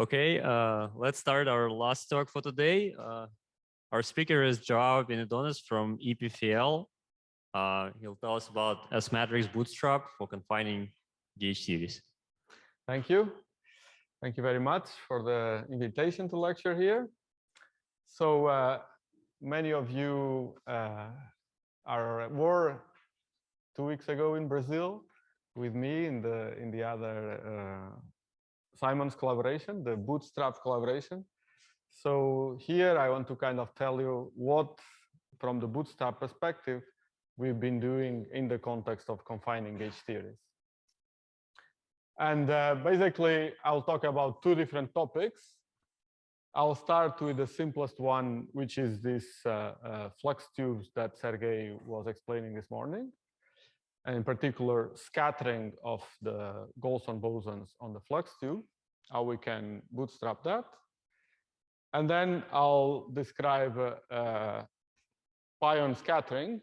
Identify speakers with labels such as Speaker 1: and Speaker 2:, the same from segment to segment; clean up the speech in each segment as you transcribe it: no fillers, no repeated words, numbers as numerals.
Speaker 1: Okay, let's start our last talk for today. Our speaker is Joao Penedones from EPFL. He'll tell us about S-matrix Bootstrap for confining gauge series.
Speaker 2: Thank you. Thank you very much for the invitation to lecture here. So many of you were 2 weeks ago in Brazil with me in the other Simon's collaboration, the Bootstrap collaboration. So here I want to kind of tell you what, from the Bootstrap perspective, we've been doing in the context of confining gauge theories. And basically, I'll talk about two different topics. I'll start with the simplest one, which is this flux tubes that Sergey was explaining this morning, and in particular, scattering of the Golson bosons on the flux tube, how we can bootstrap that. And then I'll describe pion scattering.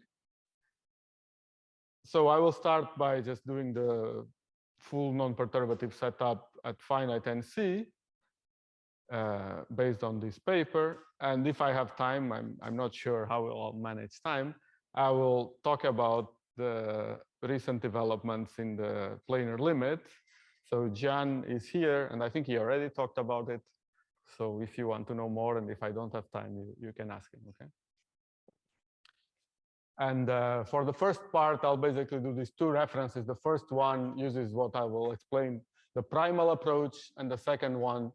Speaker 2: So I will start by just doing the full non-perturbative setup at finite NC based on this paper. And if I have time, I'm not sure how I'll manage time, I will talk about the recent developments in the planar limit. So Jan is here, and I think he already talked about it. So if you want to know more, and if I don't have time, you can ask him, okay? And for the first part, I'll basically do these two references. The first one uses what I will explain, the primal approach, and the second one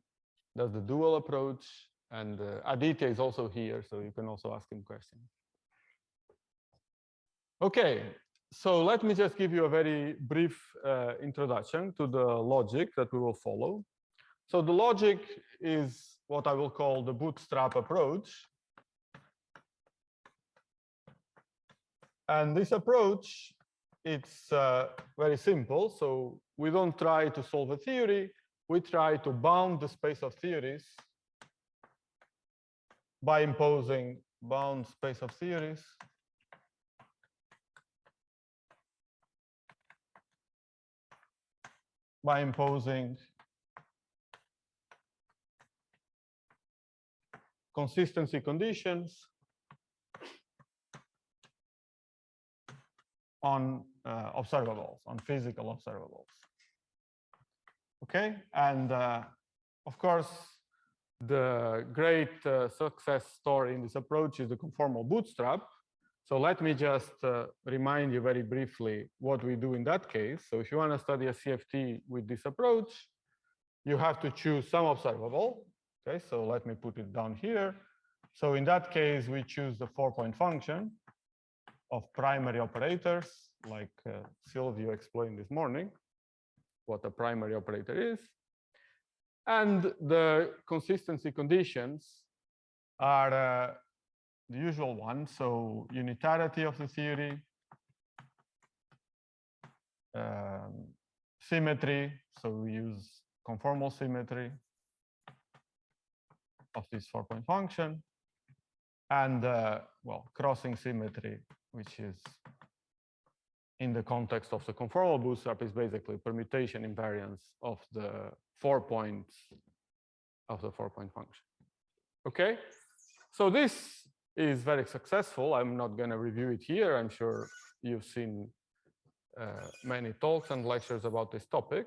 Speaker 2: does the dual approach. And Aditya is also here, so you can also ask him questions. Okay, so let me just give you a very brief introduction to the logic that we will follow. So the logic is what I will call the bootstrap approach. And this approach, it's very simple. So we don't try to solve a theory. We try to bound the space of theories by imposing bound space of theories by imposing consistency conditions on observables, on physical observables. Okay, and of course, the great success story in this approach is the conformal bootstrap. So let me just remind you very briefly what we do in that case. So if you want to study a CFT with this approach, you have to choose some observable. Okay, so let me put it down here. So in that case, we choose the 4-point function of primary operators, like Silvio explained this morning, what a primary operator is. And the consistency conditions are the usual one. So unitarity of the theory, symmetry. So we use conformal symmetry of this 4-point function, and well, crossing symmetry, which is in the context of the conformal bootstrap is basically permutation invariance of the 4 points of the 4-point function. Okay, so this is very successful. I'm not going to review it here. I'm sure you've seen many talks and lectures about this topic,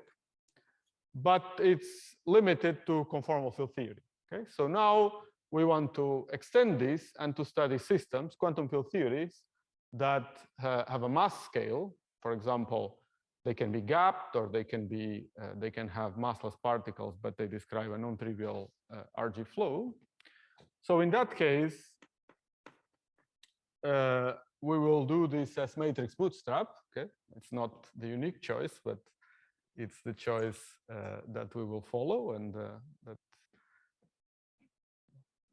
Speaker 2: but it's limited to conformal field theory. Okay, so now we want to extend this and to study systems, quantum field theories, that have a mass scale. For example, they can be gapped, or they can have massless particles, but they describe a non-trivial RG flow. So in that case, we will do this as matrix bootstrap. Okay, it's not the unique choice, but it's the choice that we will follow, and that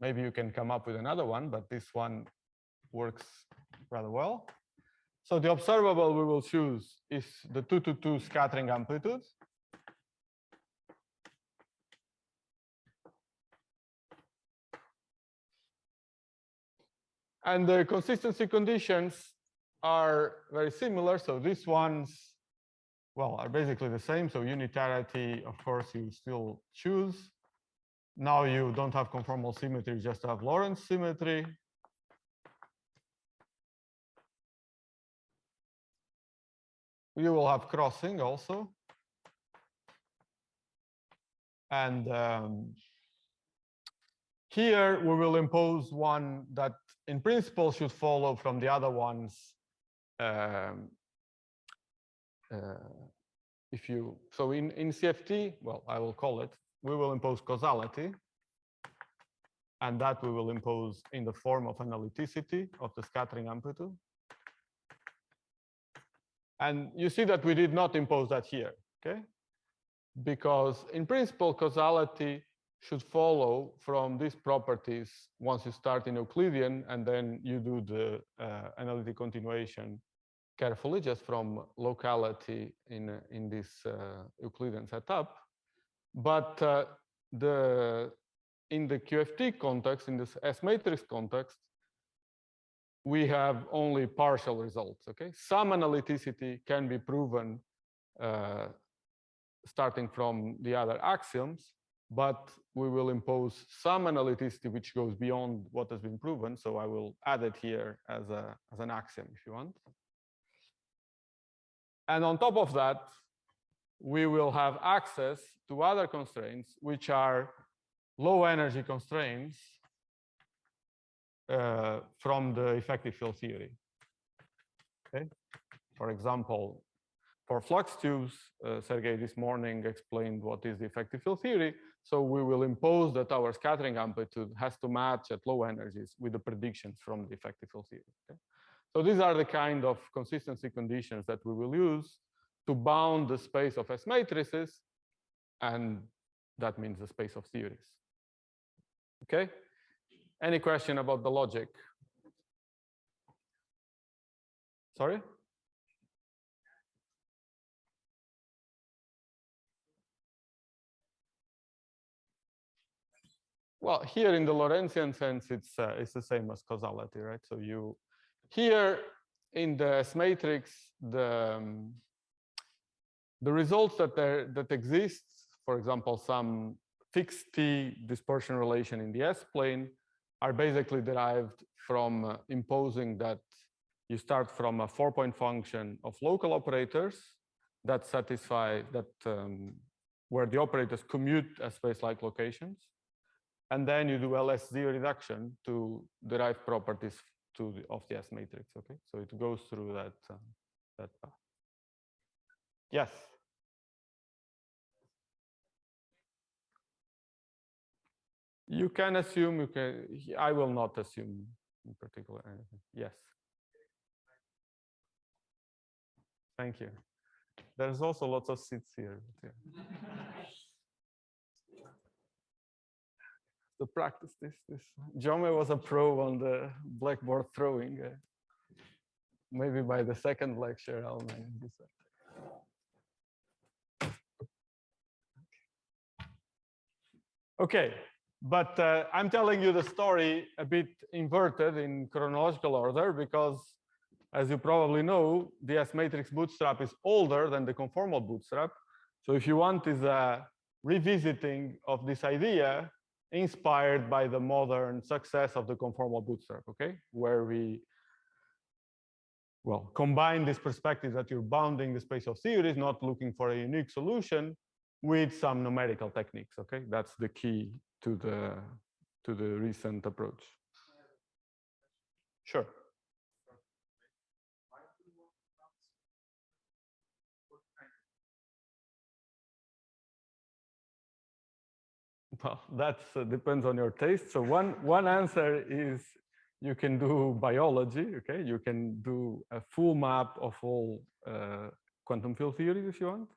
Speaker 2: maybe you can come up with another one, but this one works rather well. So the observable we will choose is the 2-to-2 scattering amplitude. And the consistency conditions are very similar. So these ones, well, are basically the same. So unitarity, of course, you still choose. Now you don't have conformal symmetry, you just have Lorentz symmetry. You will have crossing also. And here we will impose one that in principle should follow from the other ones. If you, so in CFT, well, I will call it, we will impose causality. And that we will impose in the form of analyticity of the scattering amplitude. And you see that we did not impose that here, okay? Because in principle, causality should follow from these properties once you start in Euclidean, and then you do the analytic continuation carefully, just from locality in this Euclidean setup. But in the QFT context, in this S matrix context, we have only partial results, okay? Some analyticity can be proven starting from the other axioms, but we will impose some analyticity which goes beyond what has been proven. So I will add it here as an axiom if you want. And on top of that, we will have access to other constraints, which are low energy constraints from the effective field theory. Okay. For example, for flux tubes, Sergey this morning explained what is the effective field theory. So we will impose that our scattering amplitude has to match at low energies with the predictions from the effective field theory. Okay. So these are the kind of consistency conditions that we will use to bound the space of S matrices, and that means the space of theories. Okay. Any question about the logic? Sorry? Well, here in the Lorentzian sense, it's the same as causality, right? So you here in the S matrix, the results that exist, for example, some fixed T dispersion relation in the S plane, are basically derived from imposing that you start from a 4-point function of local operators that satisfy that where the operators commute as space-like locations, and then you do LSZ reduction to derive properties of the S matrix. Okay, so it goes through that path. Yes. You can assume, you can, I will not assume in particular anything. Yes. Thank you. There's also lots of seats here. To practice this. Jome was a pro on the blackboard throwing. Maybe by the second lecture, I'll manage this. Okay. But I'm telling you the story a bit inverted in chronological order because, as you probably know, the S matrix bootstrap is older than the conformal bootstrap. So if you want is a revisiting of this idea inspired by the modern success of the conformal bootstrap, okay? Where we, well, combine this perspective that you're bounding the space of theories, not looking for a unique solution, with some numerical techniques, okay? That's the key to the recent approach. Sure. Well, that depends on your taste. So one answer is you can do biology, okay? You can do a full map of all quantum field theories if you want.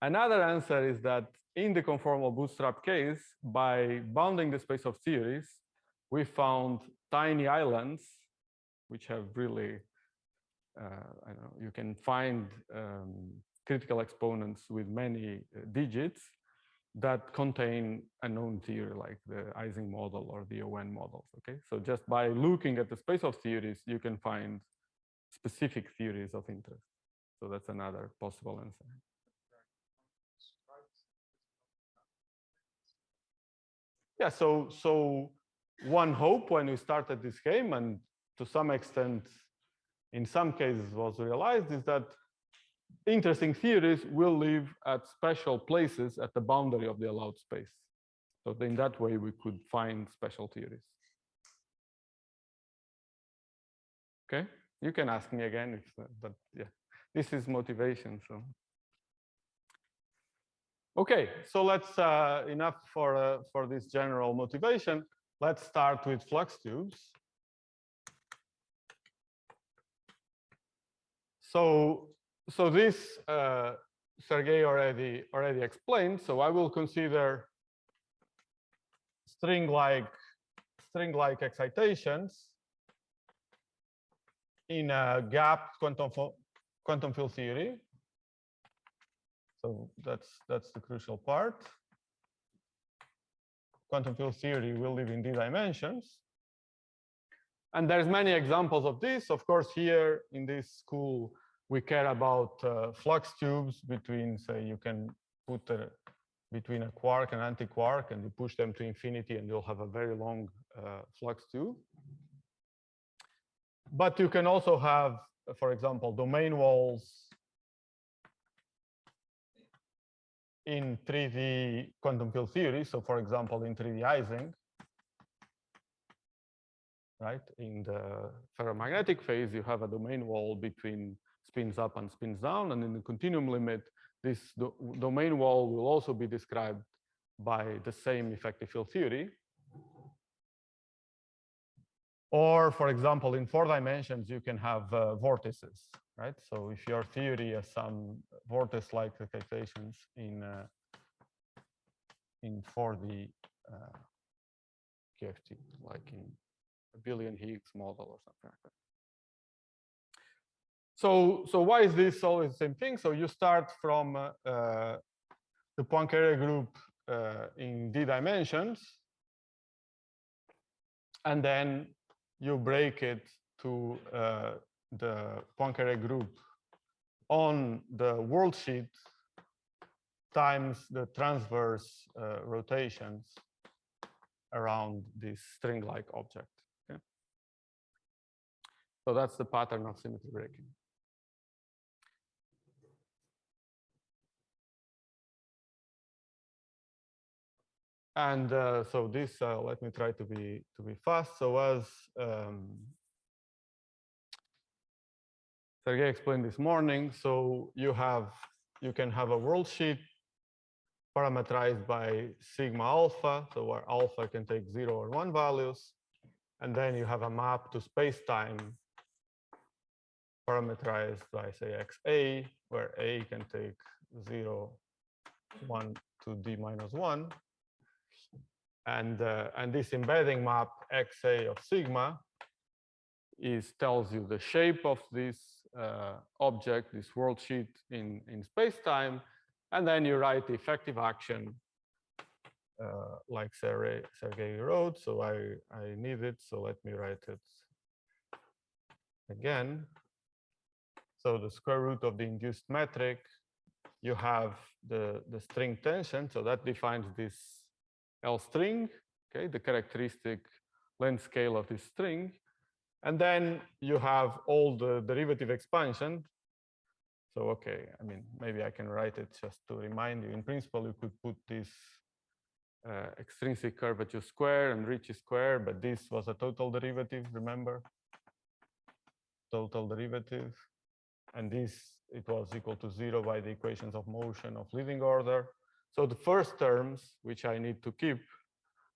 Speaker 2: Another answer is that in the conformal bootstrap case, by bounding the space of theories, we found tiny islands, which have really, I don't know, you can find critical exponents with many digits that contain a known theory like the Ising model or the ON models, okay? So just by looking at the space of theories, you can find specific theories of interest. So that's another possible answer. Yeah, so one hope when we started this game, and to some extent, in some cases was realized, is that interesting theories will live at special places at the boundary of the allowed space. So in that way, we could find special theories. Okay, you can ask me again, but yeah, this is motivation. So okay, so let's enough for this general motivation. Let's start with flux tubes. So this Sergey already explained. So I will consider string-like excitations in a gapped quantum field theory. So that's the crucial part. Quantum field theory will live in d dimensions. And there's many examples of this. Of course, here in this school, we care about flux tubes between, say, you can put between a quark and anti-quark, and you push them to infinity, and you'll have a very long flux tube. But you can also have, for example, domain walls in 3D quantum field theory. So, for example, in 3D Ising, right? In the ferromagnetic phase, you have a domain wall between spins up and spins down. And in the continuum limit, this domain wall will also be described by the same effective field theory. Or, for example, in 4 dimensions, you can have vortices, right? So if your theory has some vortex-like excitations in 4D QFT, like in a billion Higgs model or something like that. So why is this always the same thing? So you start from the Poincare group in d dimensions, and then you break it to the Poincare group on the world sheet times the transverse rotations around this string-like object. Okay? So that's the pattern of symmetry breaking. And so this, let me try to be fast. So as Sergey explained this morning, so you can have a world sheet parameterized by sigma alpha, so where alpha can take 0 or 1 values, and then you have a map to space-time parameterized by, say, xa, where a can take 0, 1 to d minus 1. And this embedding map xa of sigma tells you the shape of this object, this world sheet in space-time, and then you write the effective action like Sergey wrote. So I need it, so let me write it again. So the square root of the induced metric, you have the string tension, so that defines this L string, okay, the characteristic length scale of this string. And then you have all the derivative expansion. So, okay, I mean, maybe I can write it just to remind you. In principle, you could put this extrinsic curvature square and Ricci square, but this was a total derivative, remember? Total derivative. And this, it was equal to 0 by the equations of motion of leading order. So the first terms, which I need to keep,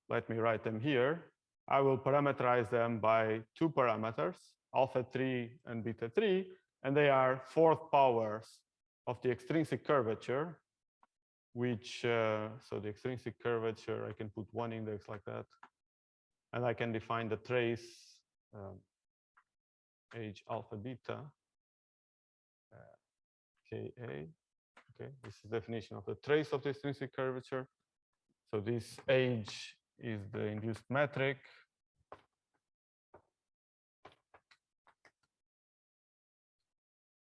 Speaker 2: let me write them here. I will parameterize them by 2 parameters, alpha 3 and beta 3, and they are 4th powers of the extrinsic curvature, which, so the extrinsic curvature, I can put 1 index like that, and I can define the trace H alpha beta Ka. Okay, this is the definition of the trace of the extrinsic curvature. So this H is the induced metric.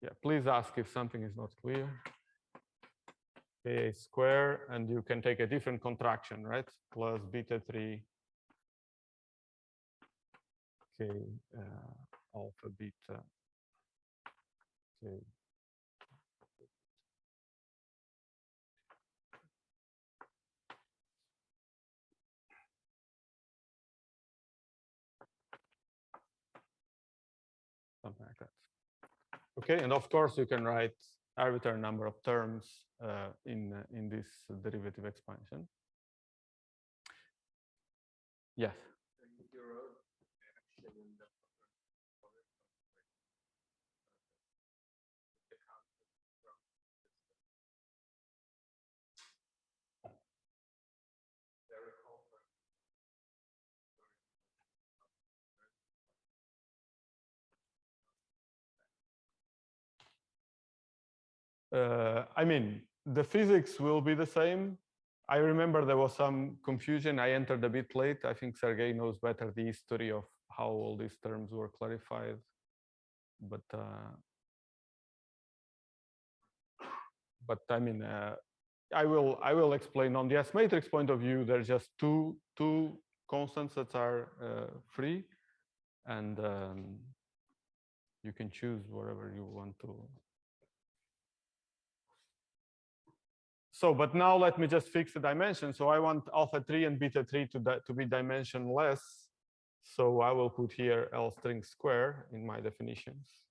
Speaker 2: Yeah, please ask if something is not clear. KA square, and you can take a different contraction, right? Plus beta 3 K alpha beta K. Something like that. Okay, and of course you can write arbitrary number of terms in this derivative expansion. Yes. I mean, the physics will be the same. I remember there was some confusion. I entered a bit late. I think Sergey knows better the history of how all these terms were clarified. But I mean, I will explain on the S matrix point of view. There's just two constants that are free, and you can choose whatever you want to. So, but now let me just fix the dimension. So I want alpha 3 and beta 3 to be dimensionless. So I will put here L string square in my definitions.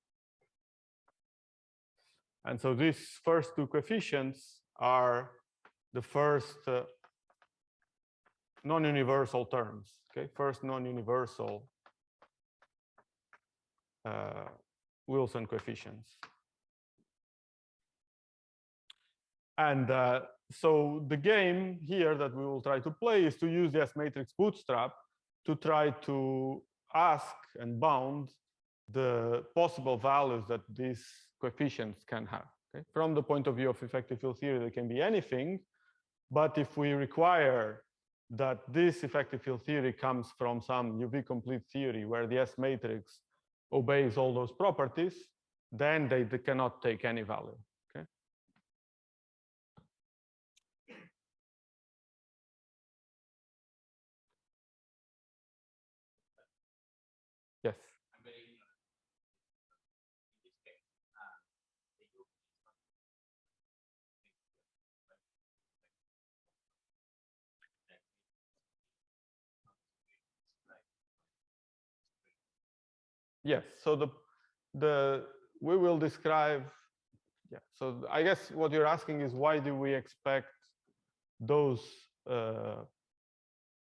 Speaker 2: And so these first two coefficients are the first non-universal terms. Okay, first non-universal Wilson coefficients. And so the game here that we will try to play is to use the S matrix bootstrap to try to ask and bound the possible values that these coefficients can have. Okay? From the point of view of effective field theory, there can be anything. But if we require that this effective field theory comes from some UV complete theory where the S matrix obeys all those properties, then they cannot take any value. Okay. Yes. Yes. So we will describe. Yeah. So I guess what you're asking is why do we expect those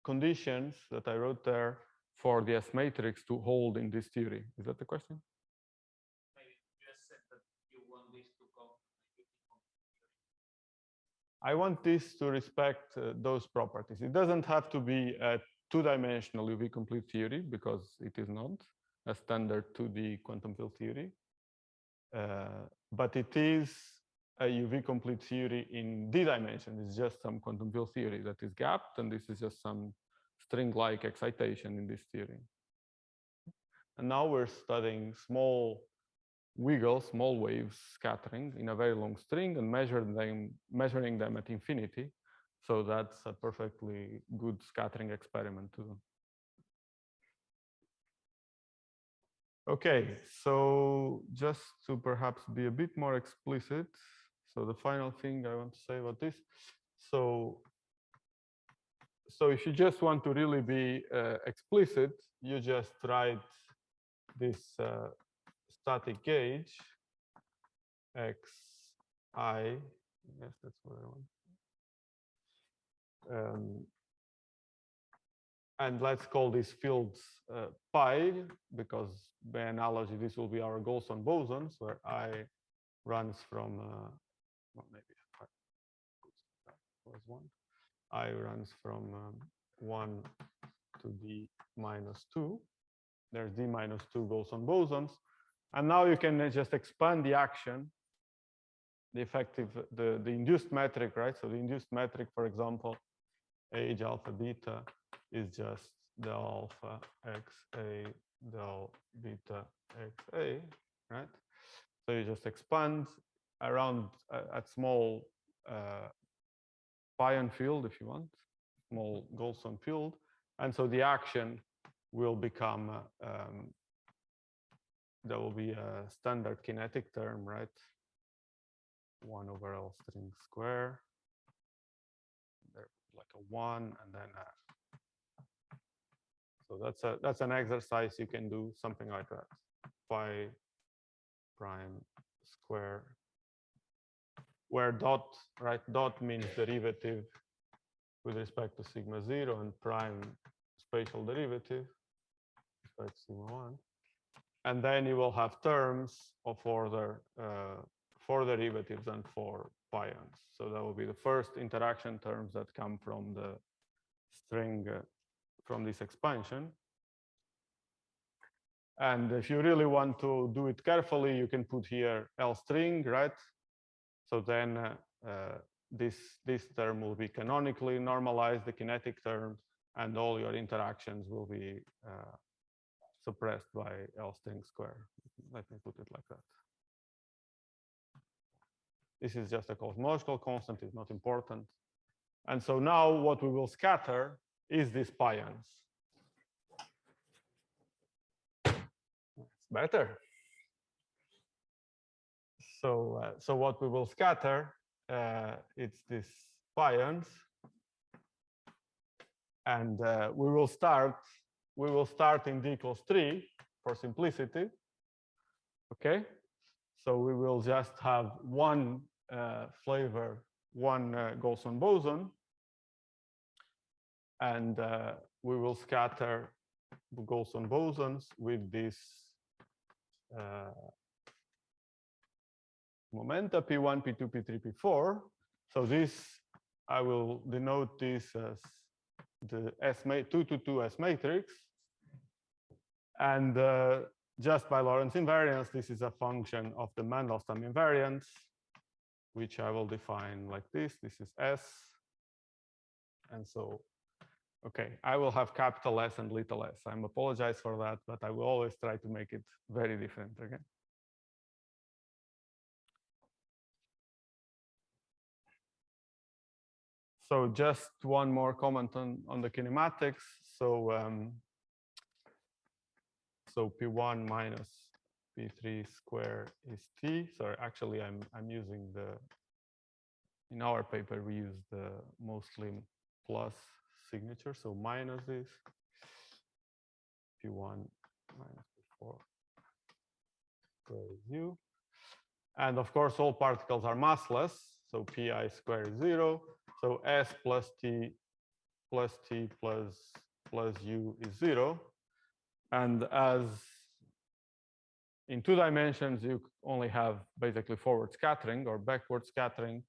Speaker 2: conditions that I wrote there for the S matrix to hold in this theory? Is that the question? I want this to respect those properties. It doesn't have to be a two-dimensional UV complete theory because it is not a standard 2D quantum field theory. But it is a UV complete theory in D dimension. It's just some quantum field theory that is gapped, and this is just some string-like excitation in this theory. And now we're studying small wiggles, small waves scattering in a very long string and measuring them at infinity. So that's a perfectly good scattering experiment to do. Okay, so just to perhaps be a bit more explicit. So the final thing I want to say about this. So if you just want to really be explicit, you just write this static gauge xi. Yes, that's what I want. And let's call these fields pi, because by analogy, this will be our Golson bosons, where I runs from, well, maybe was 1. I runs from 1 to d minus 2. There's d minus 2 Golson bosons. And now you can just expand the action, the effective, the induced metric, right? So the induced metric, for example, age alpha beta is just del alpha xa del beta xa, right? So you just expand around at small pion field, if you want, small Golson field. And so the action will become, there will be a standard kinetic term, right? 1 over L string square. There, like a 1, and then so that's an exercise you can do, something like that. Phi prime square, where dot, right? Dot means derivative with respect to sigma 0, and prime spatial derivative with respect to sigma 1. And then you will have terms of order 4 derivatives and 4 pions. So that will be the first interaction terms that come from the string from this expansion. And if you really want to do it carefully, you can put here L string, right? So then this term will be canonically normalized, the kinetic term, and all your interactions will be suppressed by L string square. Let me put it like that. This is just a cosmological constant, it's not important. And so now what we will scatter is these pions. It's better. So, so what we will scatter, it's these pions. And we will start in d equals 3 for simplicity. Okay, so we will just have one flavor, one Golson boson, and we will scatter Golson bosons with this momenta P1, P2, P3, P4. So this, I will denote this as the 2 S matrix. And just by Lorentz invariance, this is a function of the Mandelstam invariance, which I will define like this. This is S. And so, okay, I will have capital S and little s. I apologize for that, but I will always try to make it very different again. So just one more comment on the kinematics. So so P1 minus P3 square is T. Sorry, actually I'm using in our paper we use the mostly plus signature. So minus this P1 minus P4 square is U. And of course all particles are massless. So Pi square is 0. So S plus T plus U is 0. And as in 2 dimensions, you only have basically forward scattering or backward scattering.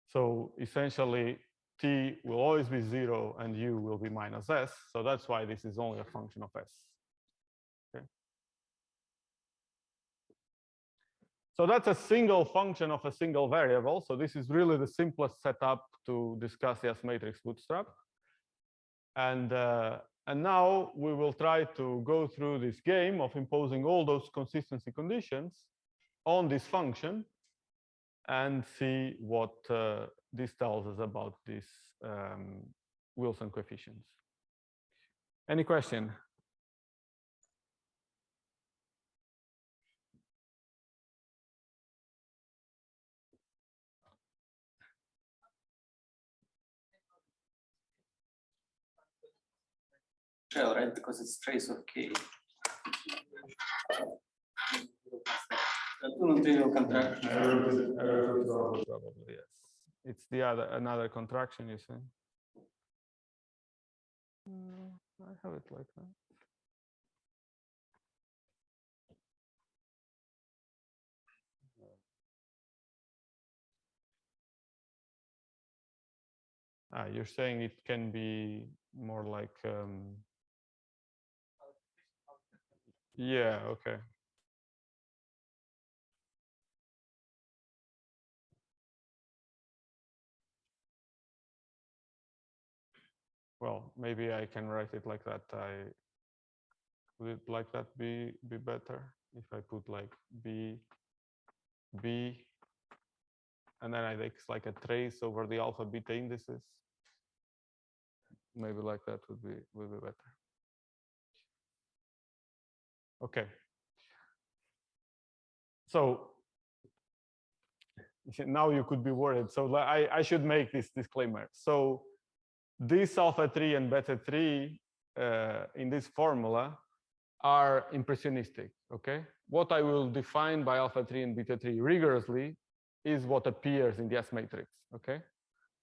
Speaker 2: So essentially, T will always be 0 and U will be minus S. So that's why this is only a function of S. Okay. So that's a single function of a single variable. So this is really the simplest setup to discuss the S matrix bootstrap. And now we will try to go through this game of imposing all those consistency conditions on this function and see what this tells us about these Wilson coefficients. Any question?
Speaker 3: Right, because it's trace of K. Contraction.
Speaker 2: Probably, yes. It's another contraction, you say? I have it like that. You're saying it can be more like yeah, okay. Well, maybe I can write it like that. Would it like that be better if I put like B and then I take like a trace over the alpha beta indices. Maybe like that would be better. Okay. So now you could be worried. So I should make this disclaimer. So this alpha 3 and beta 3 in this formula are impressionistic, okay? What I will define by alpha 3 and beta 3 rigorously is what appears in the S matrix, okay?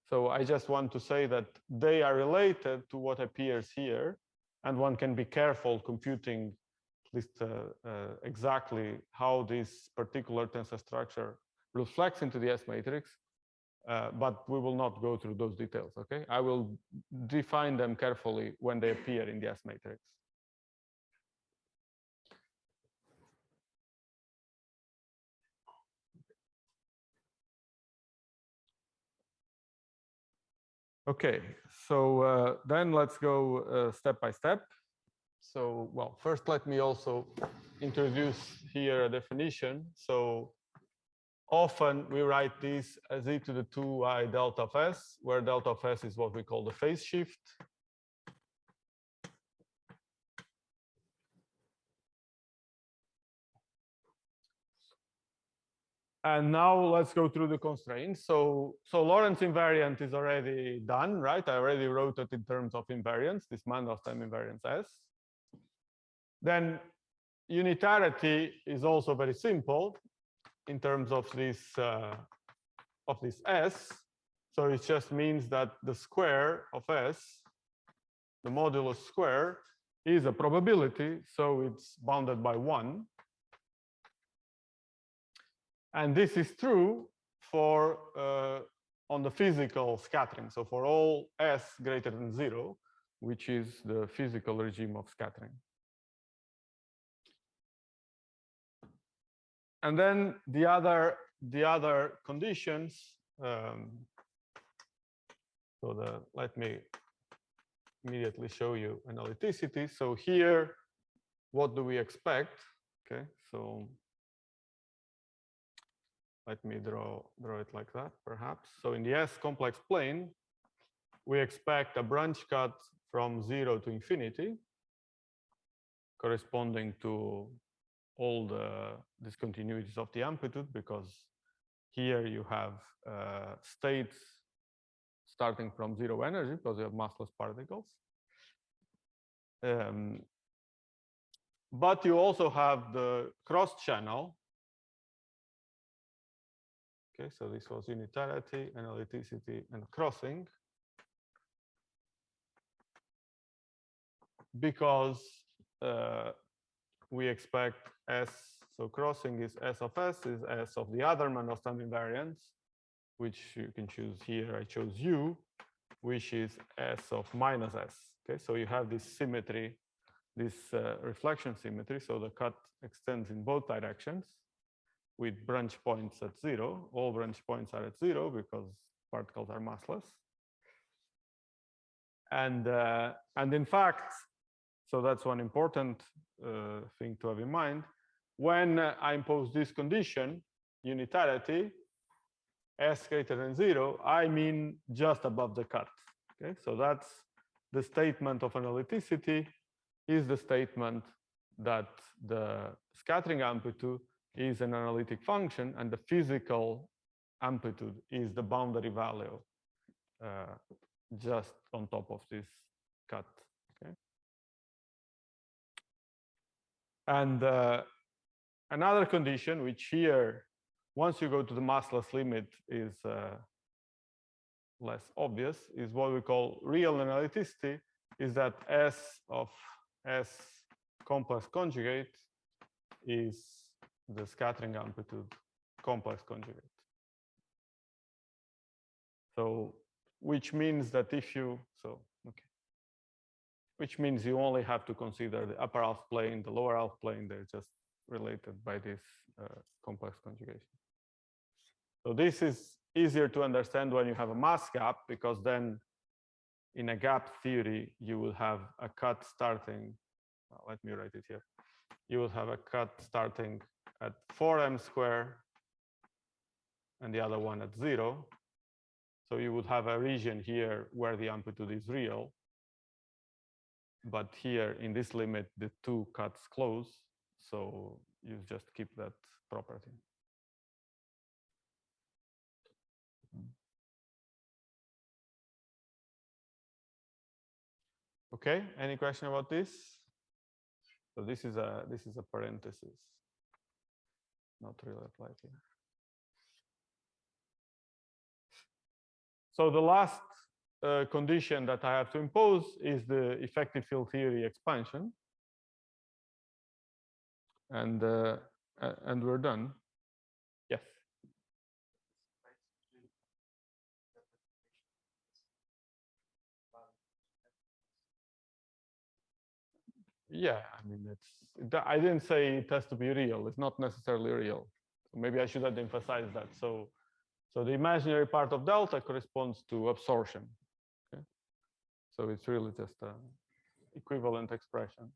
Speaker 2: So I just want to say that they are related to what appears here, and one can be careful computing at least exactly how this particular tensor structure reflects into the S matrix, but we will not go through those details, okay? I will define them carefully when they appear in the S matrix. Okay, so then let's go step by step. So, well, first let me also introduce here a definition. So often we write this as e to the 2I delta of S, where delta of S is what we call the phase shift. And now let's go through the constraints. So Lorentz invariant is already done, right? I already wrote it in terms of invariance, this Mandelstam invariance S. Then unitarity is also very simple in terms of this S. So it just means that the square of S, the modulus square, is a probability, so it's bounded by 1. And this is true for on the physical scattering. So for all S greater than 0, which is the physical regime of scattering. And then the other conditions. Let me immediately show you analyticity. So here, what do we expect? Okay, so let me draw it like that, perhaps. So in the S complex plane, we expect a branch cut from 0 to infinity, corresponding to all the discontinuities of the amplitude, because here you have states starting from 0 energy, because you have massless particles. But you also have the cross channel. Okay, so this was unitarity, analyticity, and crossing. Because we expect S, so crossing is S of S, is S of the other Mandelstam invariance, which you can choose here. I chose U, which is S of minus S. Okay, so you have this symmetry, this reflection symmetry. So the cut extends in both directions with branch points at 0. All branch points are at 0 because particles are massless. And in fact, so that's one important thing to have in mind. When I impose this condition, unitarity, S greater than 0, I mean just above the cut. Okay, so that's the statement of analyticity, is the statement that the scattering amplitude is an analytic function and the physical amplitude is the boundary value just on top of this cut. Okay. And another condition, which here, once you go to the massless limit, is less obvious, is what we call real analyticity, is that S of S complex conjugate is the scattering amplitude complex conjugate. So, which means that if you, which means you only have to consider the upper half plane, the lower half plane, they're just related by this complex conjugation. So this is easier to understand when you have a mass gap, because then in a gap theory, you will have a cut starting, well, let me write it here. You will have a cut starting at 4m square and the other one at 0. So you would have a region here where the amplitude is real. But here in this limit, the two cuts close. So you just keep that property. Okay, any question about this? So this is a parenthesis, not really applied here. So the last condition that I have to impose is the effective field theory expansion, and we're done. Yes. Yeah, I mean, I didn't say it has to be real. It's not necessarily real. So maybe I should have emphasized that. So the imaginary part of delta corresponds to absorption. Okay? So it's really just an equivalent expression.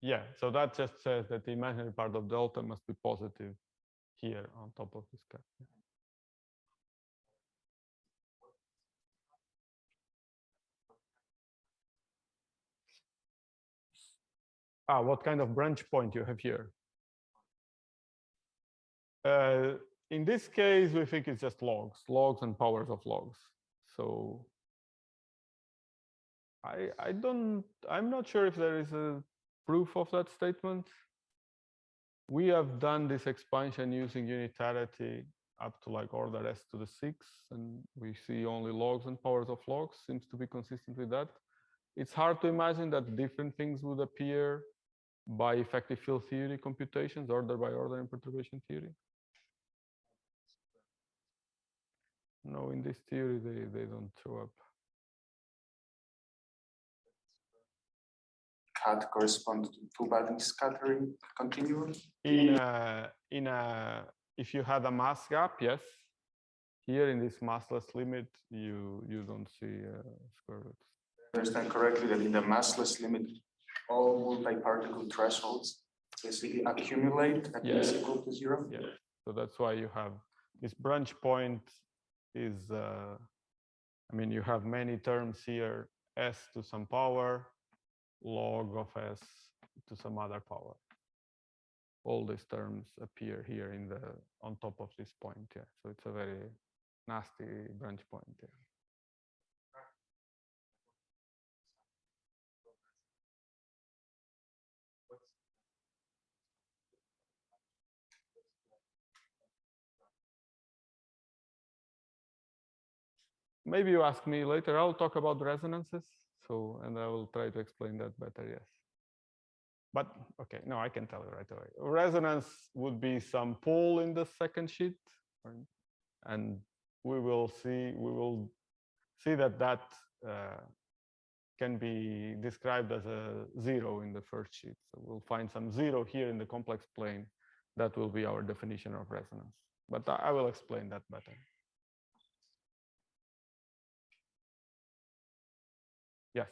Speaker 2: Yeah, so that just says that the imaginary part of delta must be positive here on top of this cut. What kind of branch point you have here? In this case, we think it's just logs and powers of logs. So I'm not sure if there is a proof of that statement. We have done this expansion using unitarity up to like order s to the 6, and we see only logs and powers of logs. Seems to be consistent with that. It's hard to imagine that different things would appear by effective field theory computations, order by order in perturbation theory. No, in this theory, they don't show up.
Speaker 4: Cut corresponds to two-body scattering continuum?
Speaker 2: If you had a mass gap, yes. Here in this massless limit, you don't see square roots.
Speaker 4: I understand correctly that in the massless limit, all multi-particle thresholds basically accumulate at s equal to 0?
Speaker 2: Yeah, so that's why you have this branch point is, I mean, you have many terms here, s to some power, log of s to some other power. All these terms appear here on top of this point. Yeah, so it's a very nasty branch point there. Maybe you ask me later. I'll talk about resonances. So, and I will try to explain that better. Yes. But okay, no, I can tell you right away. Resonance would be some pole in the second sheet, and we will see that can be described as a 0 in the first sheet. So we'll find some 0 here in the complex plane. That will be our definition of resonance. But I will explain that better. Yes.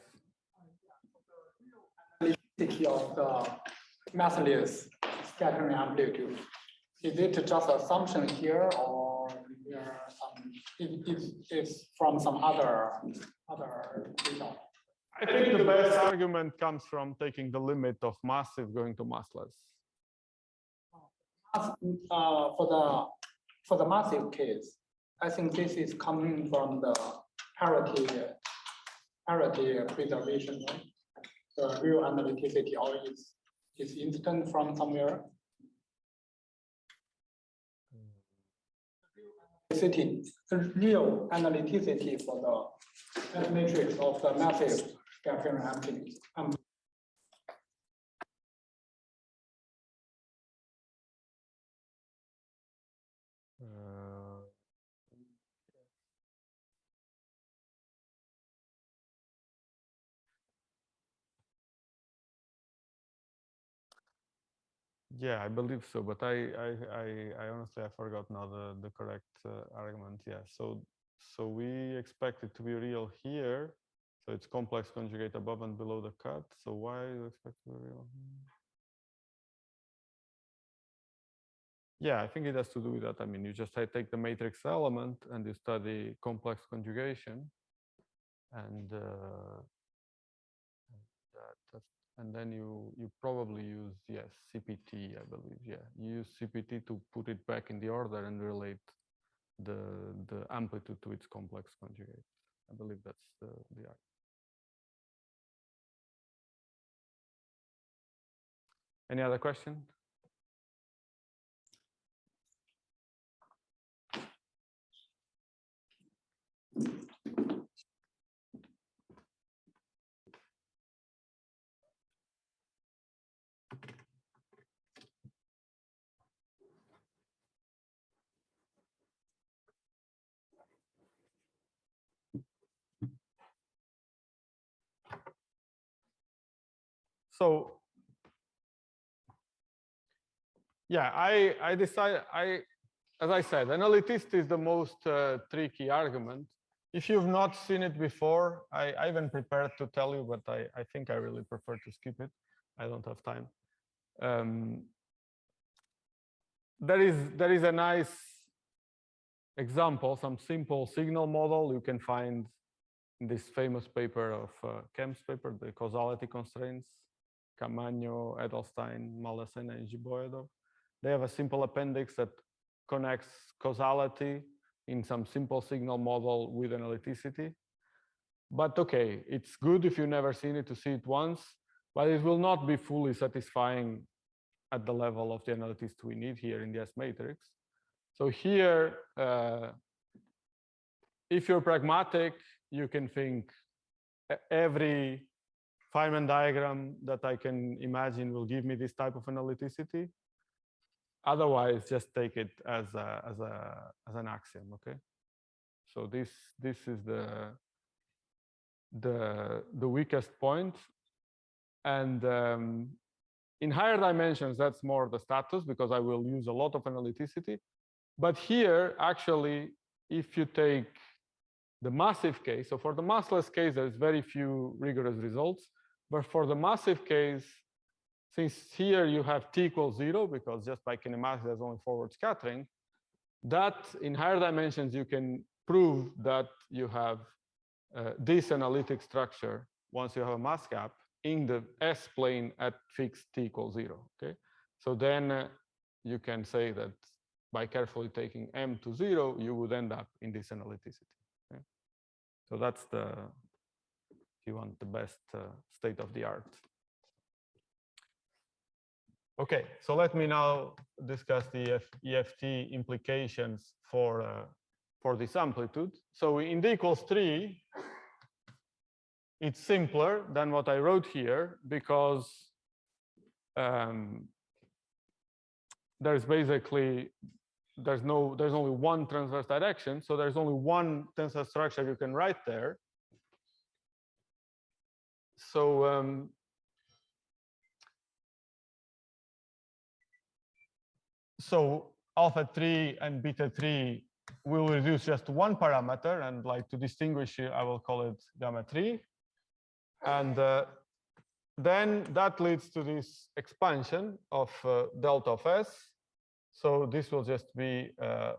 Speaker 5: Of the massless scattering amplitude. Is it just assumption here, or it's from some other data?
Speaker 2: I think the best argument comes from taking the limit of massive going to massless.
Speaker 5: For the massive case, I think this is coming from the parity preservation, right? The real analyticity always is instant from somewhere. Real analyticity for the matrix of the massive scattering amplitude.
Speaker 2: Yeah, I believe so, but I honestly I forgot now the correct argument. Yeah, so we expect it to be real here, so it's complex conjugate above and below the cut. So why do you expect to be real? Yeah, I think it has to do with that. I mean, you just take the matrix element and you study complex conjugation, and and then you probably use, yes, CPT, I believe. Yeah, you use CPT to put it back in the order and relate the amplitude to its complex conjugate. I believe that's the art. Any other question? So yeah, I decided, as I said, analyticity is the most tricky argument. If you've not seen it before, I even prepared to tell you, but I think I really prefer to skip it. I don't have time. There is a nice example, some simple signal model you can find in this famous paper of Kemp's paper, the causality constraints, Camagno, Edelstein, Malasena, and Giboedov. They have a simple appendix that connects causality in some simple signal model with analyticity. But okay, it's good if you've never seen it to see it once, but it will not be fully satisfying at the level of the analyticity we need here in the S matrix. So here, if you're pragmatic, you can think every Feynman diagram that I can imagine will give me this type of analyticity. Otherwise, just take it as an axiom. Okay. So this is the weakest point, and in higher dimensions, that's more the status because I will use a lot of analyticity. But here, actually, if you take the massive case, so for the massless case, there's very few rigorous results. But for the massive case, since here you have t equals 0, because just by kinematics there's only forward scattering, that in higher dimensions you can prove that you have this analytic structure once you have a mass gap in the S plane at fixed t equals 0. Okay, so then you can say that by carefully taking m to 0, you would end up in this analyticity. Okay? So that's the, if you want, the best state of the art. Okay, so let me now discuss the EFT implications for this amplitude. So in d equals 3, it's simpler than what I wrote here because there's only one transverse direction, so there's only one tensor structure you can write there. So so alpha 3 and beta 3 will reduce just to one parameter, and like to distinguish it, I will call it gamma 3. And then that leads to this expansion of delta of S. So this will just be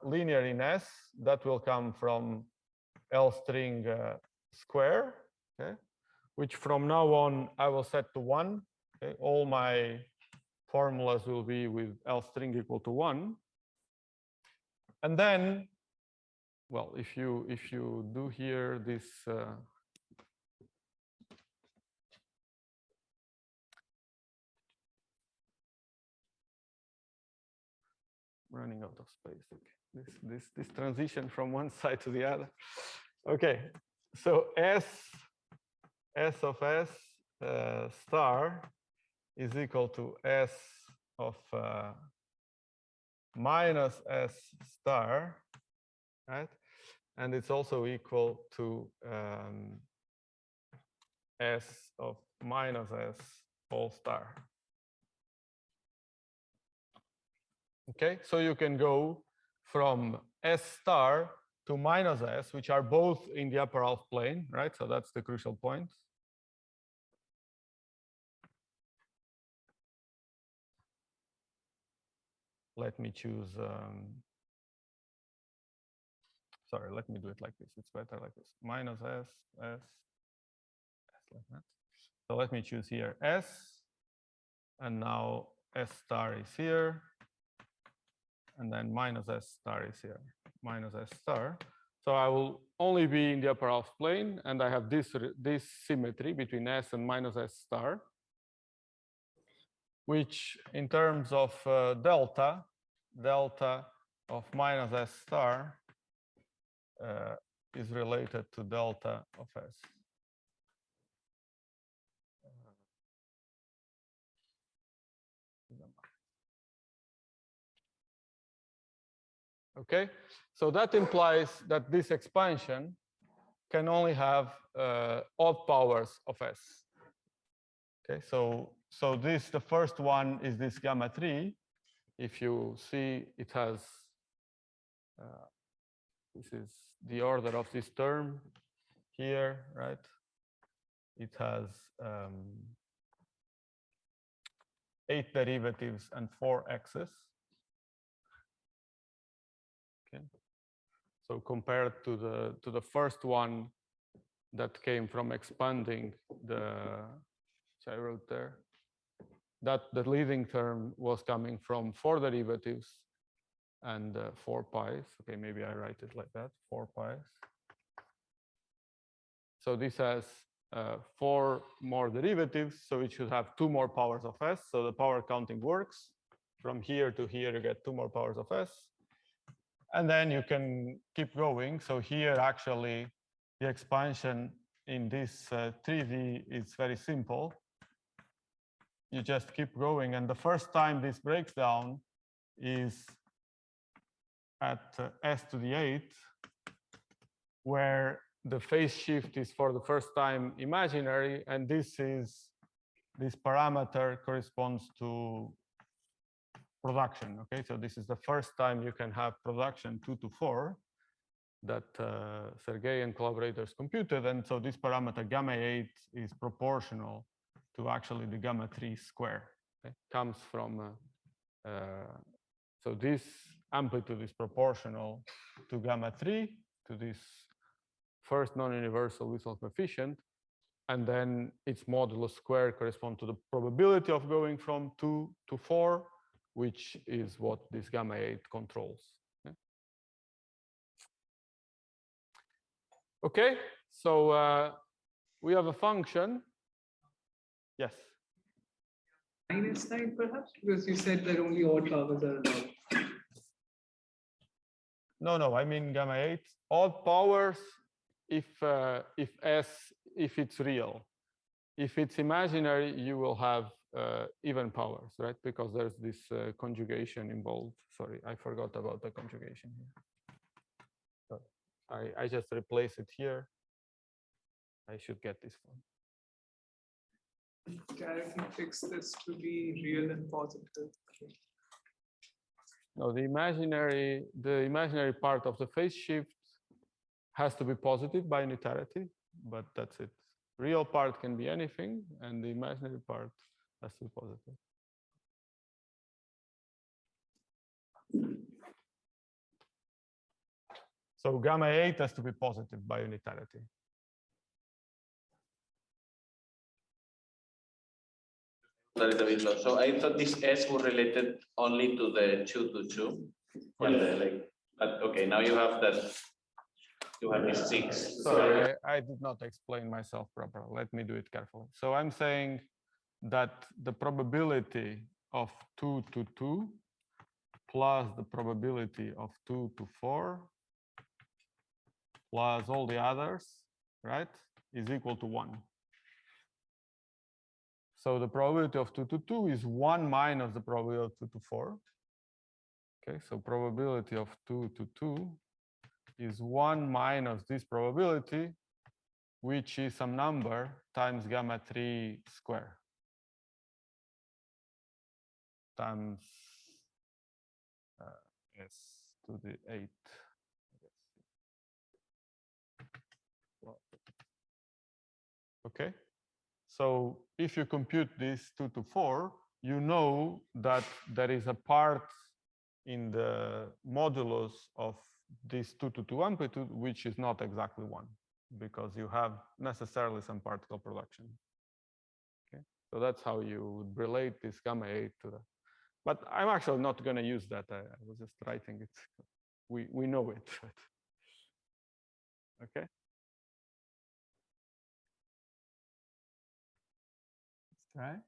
Speaker 2: linear in S. That will come from L string square, okay? Which from now on I will set to 1. Okay? All my formulas will be with L string equal to 1. And then, well, if you do here this running out of space. Okay. This transition from one side to the other. Okay, so S of S star is equal to S of minus S star, right? And it's also equal to S of minus S whole star. Okay, so you can go from S star to minus S, which are both in the upper half plane, right? So that's the crucial point. let me choose, sorry, let me do it like this. It's better like this. Minus S, S, like that. So let me choose here S, and now S star is here, and then minus S star is here, minus S star. So I will only be in the upper half plane, and I have this symmetry between S and minus S star, which in terms of delta of minus S star is related to delta of S. Okay, so that implies that this expansion can only have odd powers of S. Okay, so this, the first one is this gamma 3. If you see, it has, this is the order of this term here, right? It has 8 derivatives and 4 x's. Okay. So compared to the first one that came from expanding the, which I wrote there, that the leading term was coming from 4 derivatives and 4 pi's. Okay, maybe I write it like that, 4 pi's. So this has 4 more derivatives, so it should have 2 more powers of S. So the power counting works. From here to here, you get 2 more powers of S. And then you can keep going. So here, actually, the expansion in this 3D is very simple. You just keep going. And the first time this breaks down is at S to the 8th, where the phase shift is for the first time imaginary. And this parameter corresponds to production. Okay, so this is the first time you can have production 2 to 4 that Sergey and collaborators computed. And so this parameter gamma 8 is proportional to actually the gamma 3 square. Okay? Comes from, so this amplitude is proportional to gamma 3, to this first non-universal Wilson coefficient. And then its modulus square corresponds to the probability of going from 2 to 4, which is what this gamma 8 controls. Okay, so we have a function. Yes.
Speaker 6: Minus 9 perhaps, because you said that only odd powers are allowed.
Speaker 2: No, I mean gamma 8. Odd powers if it's real. If it's imaginary, you will have even powers, right? Because there's this conjugation involved. Sorry, I forgot about the conjugation here. So I just replace it here. I should get this one.
Speaker 6: Directly fix this to be real and positive. Okay.
Speaker 2: No, the imaginary part of the phase shift has to be positive by unitarity, but that's it. Real part can be anything, and the imaginary part has to be positive. So gamma 8 has to be positive by unitarity.
Speaker 7: So I thought this S was related only to the 2 to 2. And okay, now you have that. You have this 6.
Speaker 2: Sorry, I did not explain myself properly. Let me do it carefully. So I'm saying that the probability of 2 to 2 plus the probability of 2 to 4 plus all the others, right, is equal to 1. So the probability of 2 to 2 is 1 minus the probability of 2 to 4. Okay, so probability of 2 to 2 is 1 minus this probability, which is some number times gamma 3 square times S to the 8. Okay, so if you compute this 2 to 4, you know that there is a part in the modulus of this 2 to 2 amplitude, which is not exactly 1, because you have necessarily some particle production. Okay, so that's how you would relate this gamma 8 to that. But I'm actually not going to use that. I was just writing it. We know it. Okay. Let's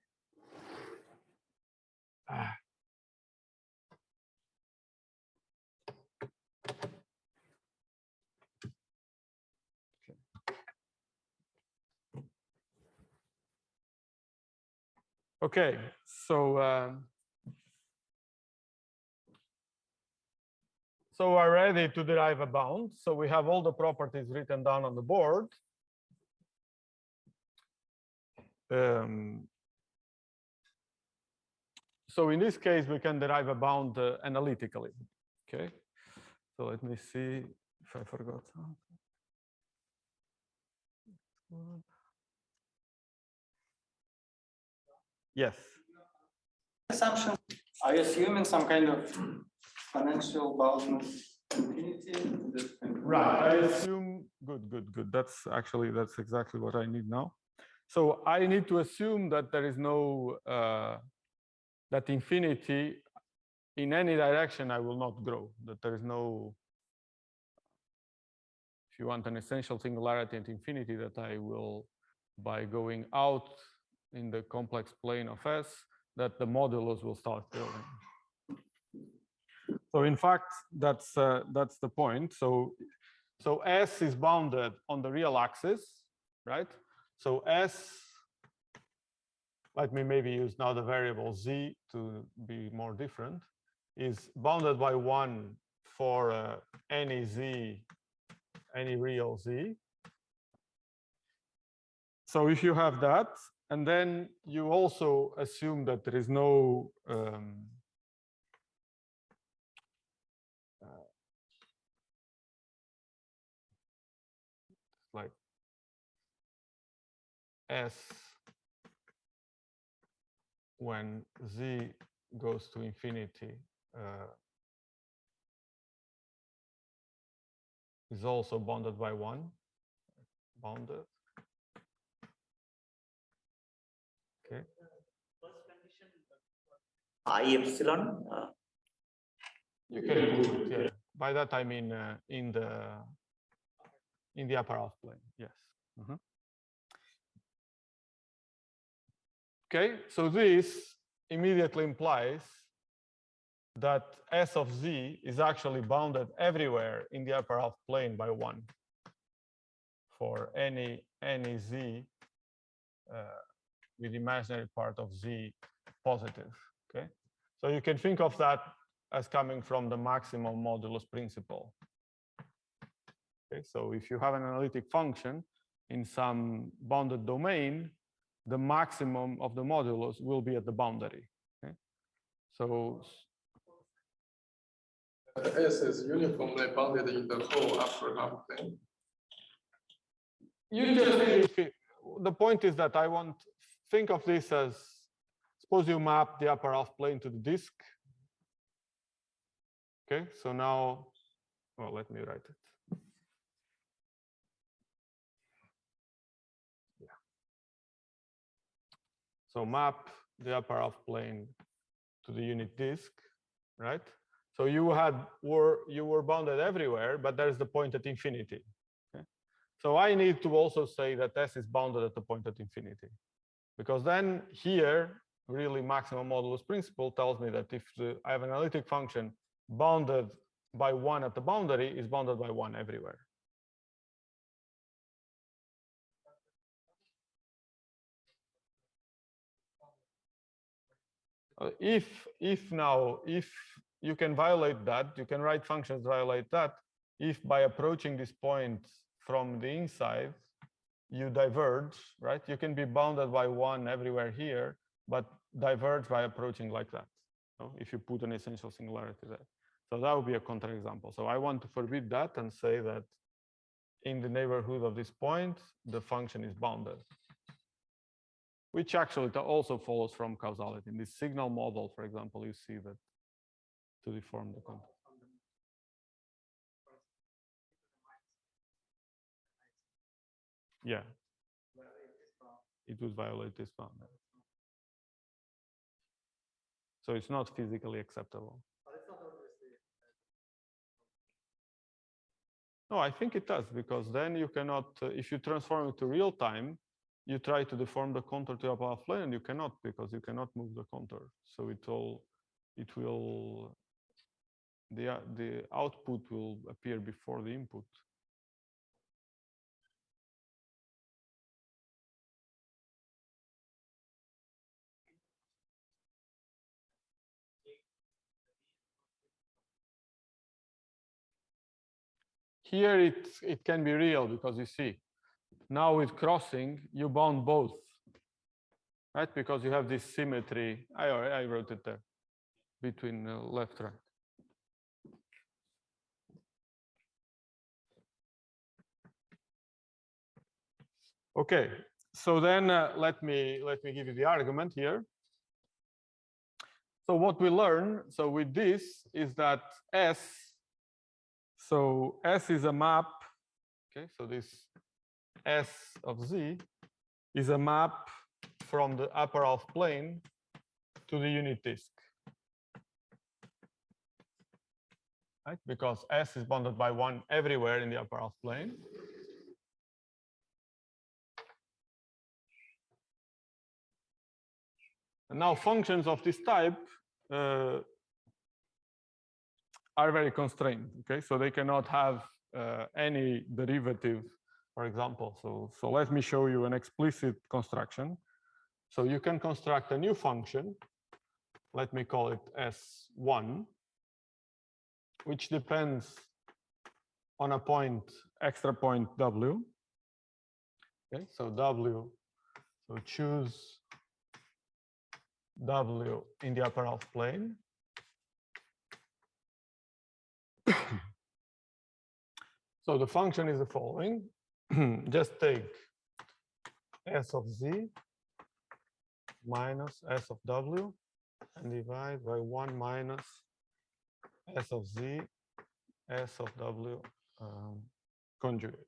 Speaker 2: try. Okay, so we're ready to derive a bound. So we have all the properties written down on the board. So in this case, we can derive a bound analytically. Okay, so let me see if I forgot something. Yes.
Speaker 3: Assumption, are you assuming some kind of exponential boundless infinity?
Speaker 2: Right, I assume, good. That's exactly what I need now. So I need to assume that there is no, that infinity in any direction I will not grow, that there is no, if you want an essential singularity at infinity, that I will, by going out in the complex plane of S, that the modulus will start growing. So in fact, that's the point. So S is bounded on the real axis, right? So S, let me maybe use now the variable Z to be more different, is bounded by 1 for any Z, any real Z. So if you have that, and then you also assume that there is no like S when Z goes to infinity is also bounded by 1, bounded. Okay.
Speaker 8: I epsilon.
Speaker 2: You can do it, yeah. By that I mean in the upper half plane, yes. Okay, so this immediately implies that S of Z is actually bounded everywhere in the upper half plane by 1 for any Z with imaginary part of Z positive. Okay, so you can think of that as coming from the maximum modulus principle. Okay, so if you have an analytic function in some bounded domain, the maximum of the modulus will be at the boundary. Okay, so
Speaker 9: S is uniformly bounded in the whole upper half plane.
Speaker 2: You just the point is that I want think of this as, suppose you map the upper half plane to the disk. Okay, so now, well, let me write it. Yeah. So map the upper half plane to the unit disk, right? So you were bounded everywhere, but there's the point at infinity. Okay? So I need to also say that S is bounded at the point at infinity, because then here, really maximum modulus principle tells me that if I have an analytic function bounded by 1 at the boundary, is bounded by 1 everywhere. If you can violate that, you can write functions violate that, if by approaching this point from the inside, you diverge, right? You can be bounded by 1 everywhere here, but diverge by approaching like that. So if you put an essential singularity there. So that would be a counterexample. So I want to forbid that and say that in the neighborhood of this point, the function is bounded, which actually also follows from causality. In this signal model, for example, you see that to deform the contour. Yeah, it would violate this boundary. So it's not physically acceptable. No, I think it does, because then you cannot, if you transform it to real time, you try to deform the contour to upper half plane, and you cannot, because you cannot move the contour. So the output will appear before the input. Here it can be real, because you see, now with crossing, you bound both, right? Because you have this symmetry. I wrote it there, between left, right. Okay, so then let me give you the argument here. So what we learn, so with this, is that S is a map. Okay, so this S of Z is a map from the upper half plane to the unit disk, right? Because S is bounded by 1 everywhere in the upper half plane. And now functions of this type are very constrained. Okay, so they cannot have any derivative, for example. So let me show you an explicit construction. So you can construct a new function. Let me call it S1, which depends on a point, extra point W. Okay, so W, so choose W in the upper half plane. So the function is the following. Just take S of Z minus S of W and divide by 1 minus S of Z, S of W conjugate.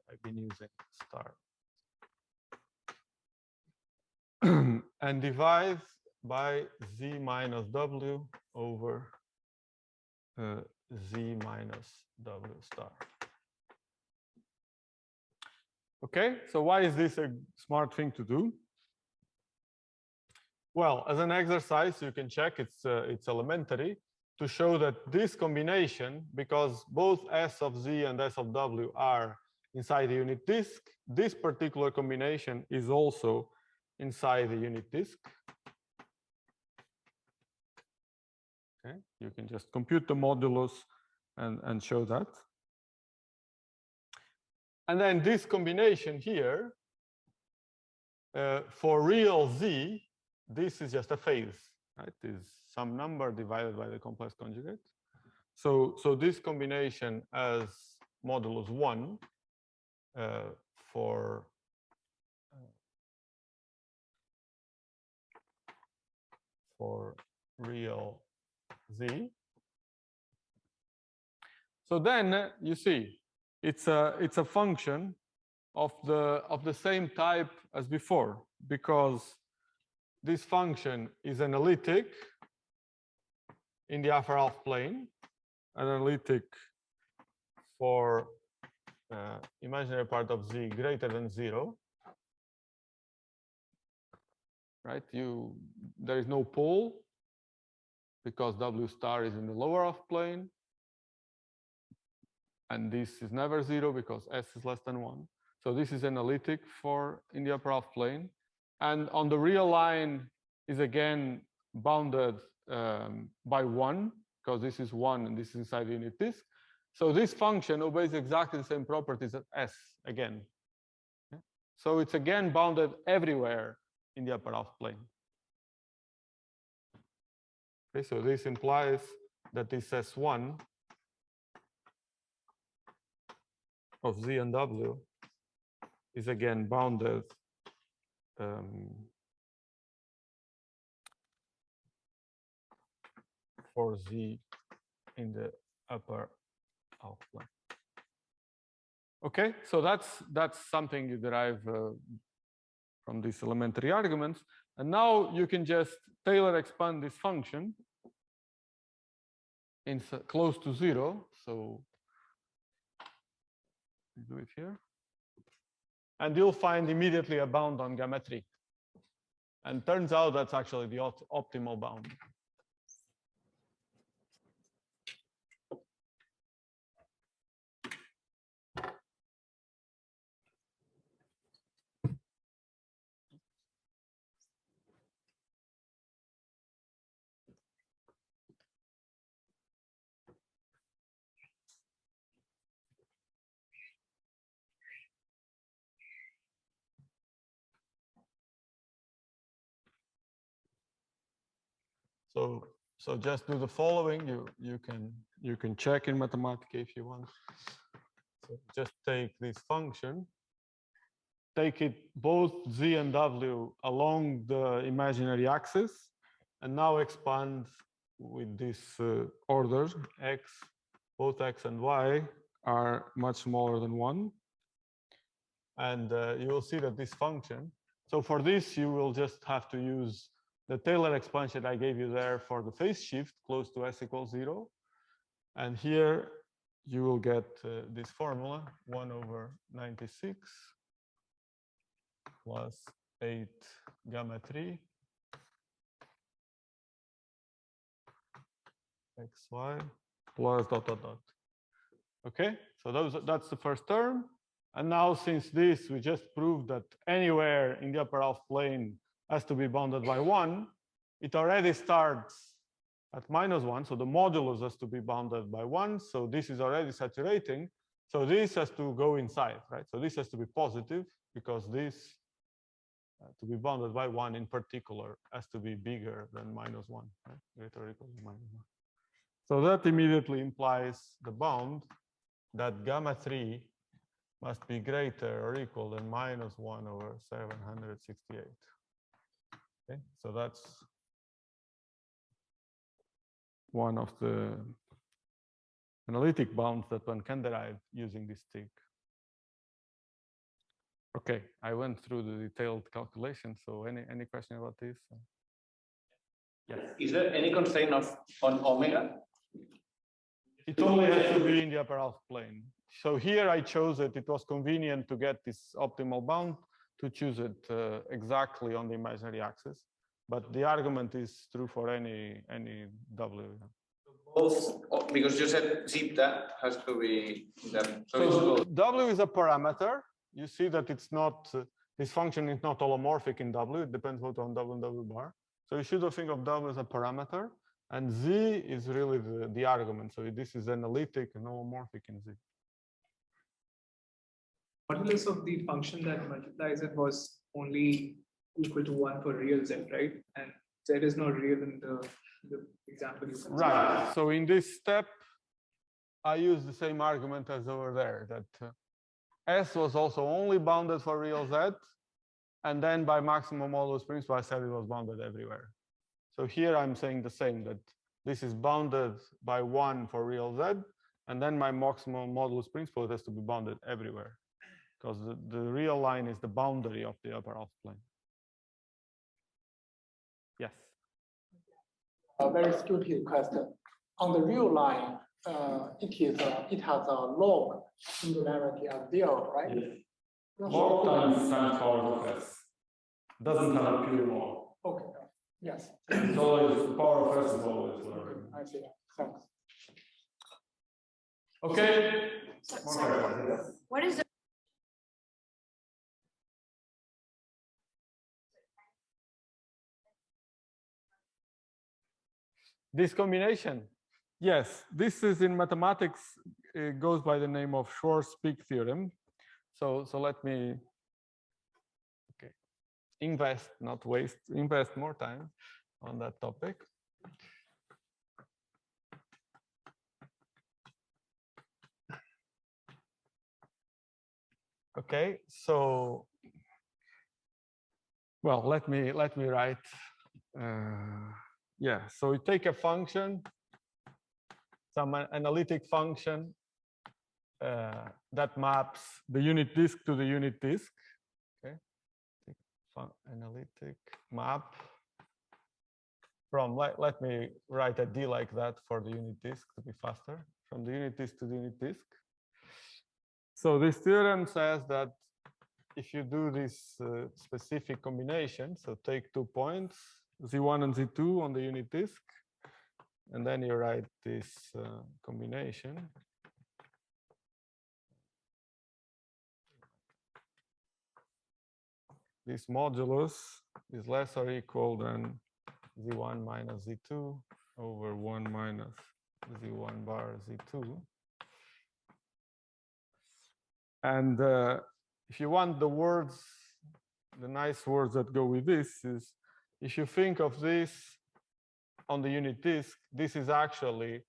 Speaker 2: I've been using star. And divide by Z minus W over Z minus W star. Okay, so why is this a smart thing to do? Well, as an exercise, you can check, it's elementary, to show that this combination, because both S of Z and S of W are inside the unit disk, this particular combination is also inside the unit disk. Okay, you can just compute the modulus and show that. And then this combination here, for real Z, this is just a phase, right? Is some number divided by the complex conjugate. So this combination as modulus 1 for real Z. So then you see it's a function of the same type as before, because this function is analytic in the upper half plane, analytic for imaginary part of Z greater than 0. Right? There is no pole because W star is in the lower half plane. And this is never 0 because S is less than 1. So this is analytic for in the upper half plane. And on the real line is again bounded by 1, because this is 1 and this is inside the unit disk. So this function obeys exactly the same properties as S again. So it's again bounded everywhere in the upper half plane. Okay, so this implies that this S1 of Z and W is again bounded for Z in the upper half plane. Okay, so that's something you derive from these elementary arguments. And now you can just Taylor expand this function in close to 0. So do it here. And you'll find immediately a bound on gamma 3. And turns out that's actually the optimal bound. So just do the following. You can check in Mathematica if you want. So just take this function, take it both Z and W along the imaginary axis, and now expand with this order x, both x and y are much smaller than 1. And you will see that this function. So for this, you will just have to use the Taylor expansion I gave you there for the phase shift close to s equals 0. And here you will get this formula, 1/96 plus 8 gamma 3 xy plus dot dot dot. Okay, so that's the first term. And now since this, we just proved that anywhere in the upper half plane has to be bounded by 1, it already starts at -1. So the modulus has to be bounded by 1. So this is already saturating. So this has to go inside, right? So this has to be positive because this to be bounded by 1 in particular has to be bigger than -1, right? Greater or equal to -1. So that immediately implies the bound that gamma 3 must be greater or equal than -1/768. Okay, so that's one of the analytic bounds that one can derive using this stick. Okay, I went through the detailed calculation. So any question about this? Yes.
Speaker 7: Is there any constraint on omega?
Speaker 2: It only has to be in the upper half plane. So here I chose it. It was convenient to get this optimal bound to choose it exactly on the imaginary axis. But the argument is true for any W.
Speaker 7: Both, because you said zeta has to be that.
Speaker 2: So W is a parameter. You see that it's not, this function is not holomorphic in W. It depends both on W and W bar. So you should think of W as a parameter. And Z is really the argument. So this is analytic and holomorphic in Z.
Speaker 6: Modulus of the function that multiplies it was only equal to 1 for real Z, right? And Z is not real in the example you said.
Speaker 2: Right. So in this step, I use the same argument as over there, that S was also only bounded for real Z. And then by maximum modulus principle, I said it was bounded everywhere. So here I'm saying the same, that this is bounded by 1 for real Z. And then my maximum modulus principle has to be bounded everywhere, because the real line is the boundary of the upper half plane. Yes.
Speaker 5: A very stupid question. On the real line, it has a log singularity of 0, right?
Speaker 2: Yes. Log times power of S. Doesn't have a pure log.
Speaker 5: Okay. Yes.
Speaker 2: It's always the power of S is always lower.
Speaker 5: I see. Thanks.
Speaker 2: Okay.
Speaker 10: What is the
Speaker 2: this combination? Yes, this is in mathematics, it goes by the name of Schwarz-Peak theorem. So let me invest, not waste, invest more time on that topic. Okay, so well, let me write. Yeah, so we take a function some analytic function that maps the unit disk to the unit disk. Okay, analytic map from, let me write a D like that for the unit disk to be faster, from the unit disk to the unit disk. So this theorem says that if you do this specific combination, so take 2 points, Z1 and Z2 on the unit disk, and then you write this combination. This modulus is less or equal than Z1 minus Z2 over 1 minus Z1 bar Z2. And if you want the words, the nice words that go with this is, if you think of this on the unit disk, this is actually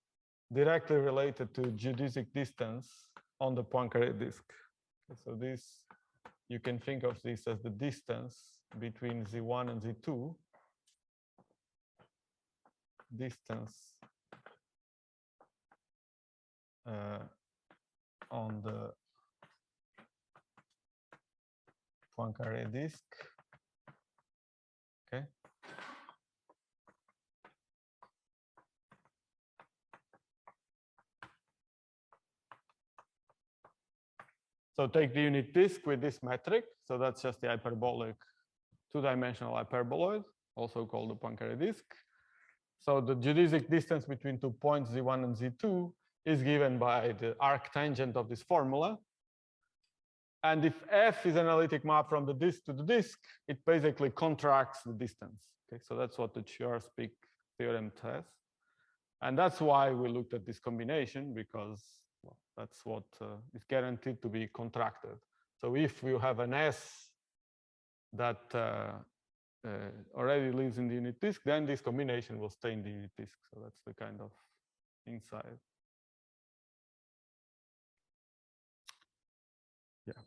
Speaker 2: directly related to geodesic distance on the Poincaré disk. So this, you can think of this as the distance between Z1 and Z2. Distance on the Poincaré disk. Okay. So take the unit disk with this metric. So that's just the hyperbolic, two-dimensional hyperboloid, also called the Poincaré disk. So the geodesic distance between 2 points, Z1 and Z2, is given by the arctangent of this formula. And if F is an analytic map from the disk to the disk, it basically contracts the distance. Okay, so that's what the Chor-Speak theorem says. And that's why we looked at this combination, because well, that's what is guaranteed to be contracted. So if you have an S that already lives in the unit disk, then this combination will stay in the unit disk. So that's the kind of insight. Yeah.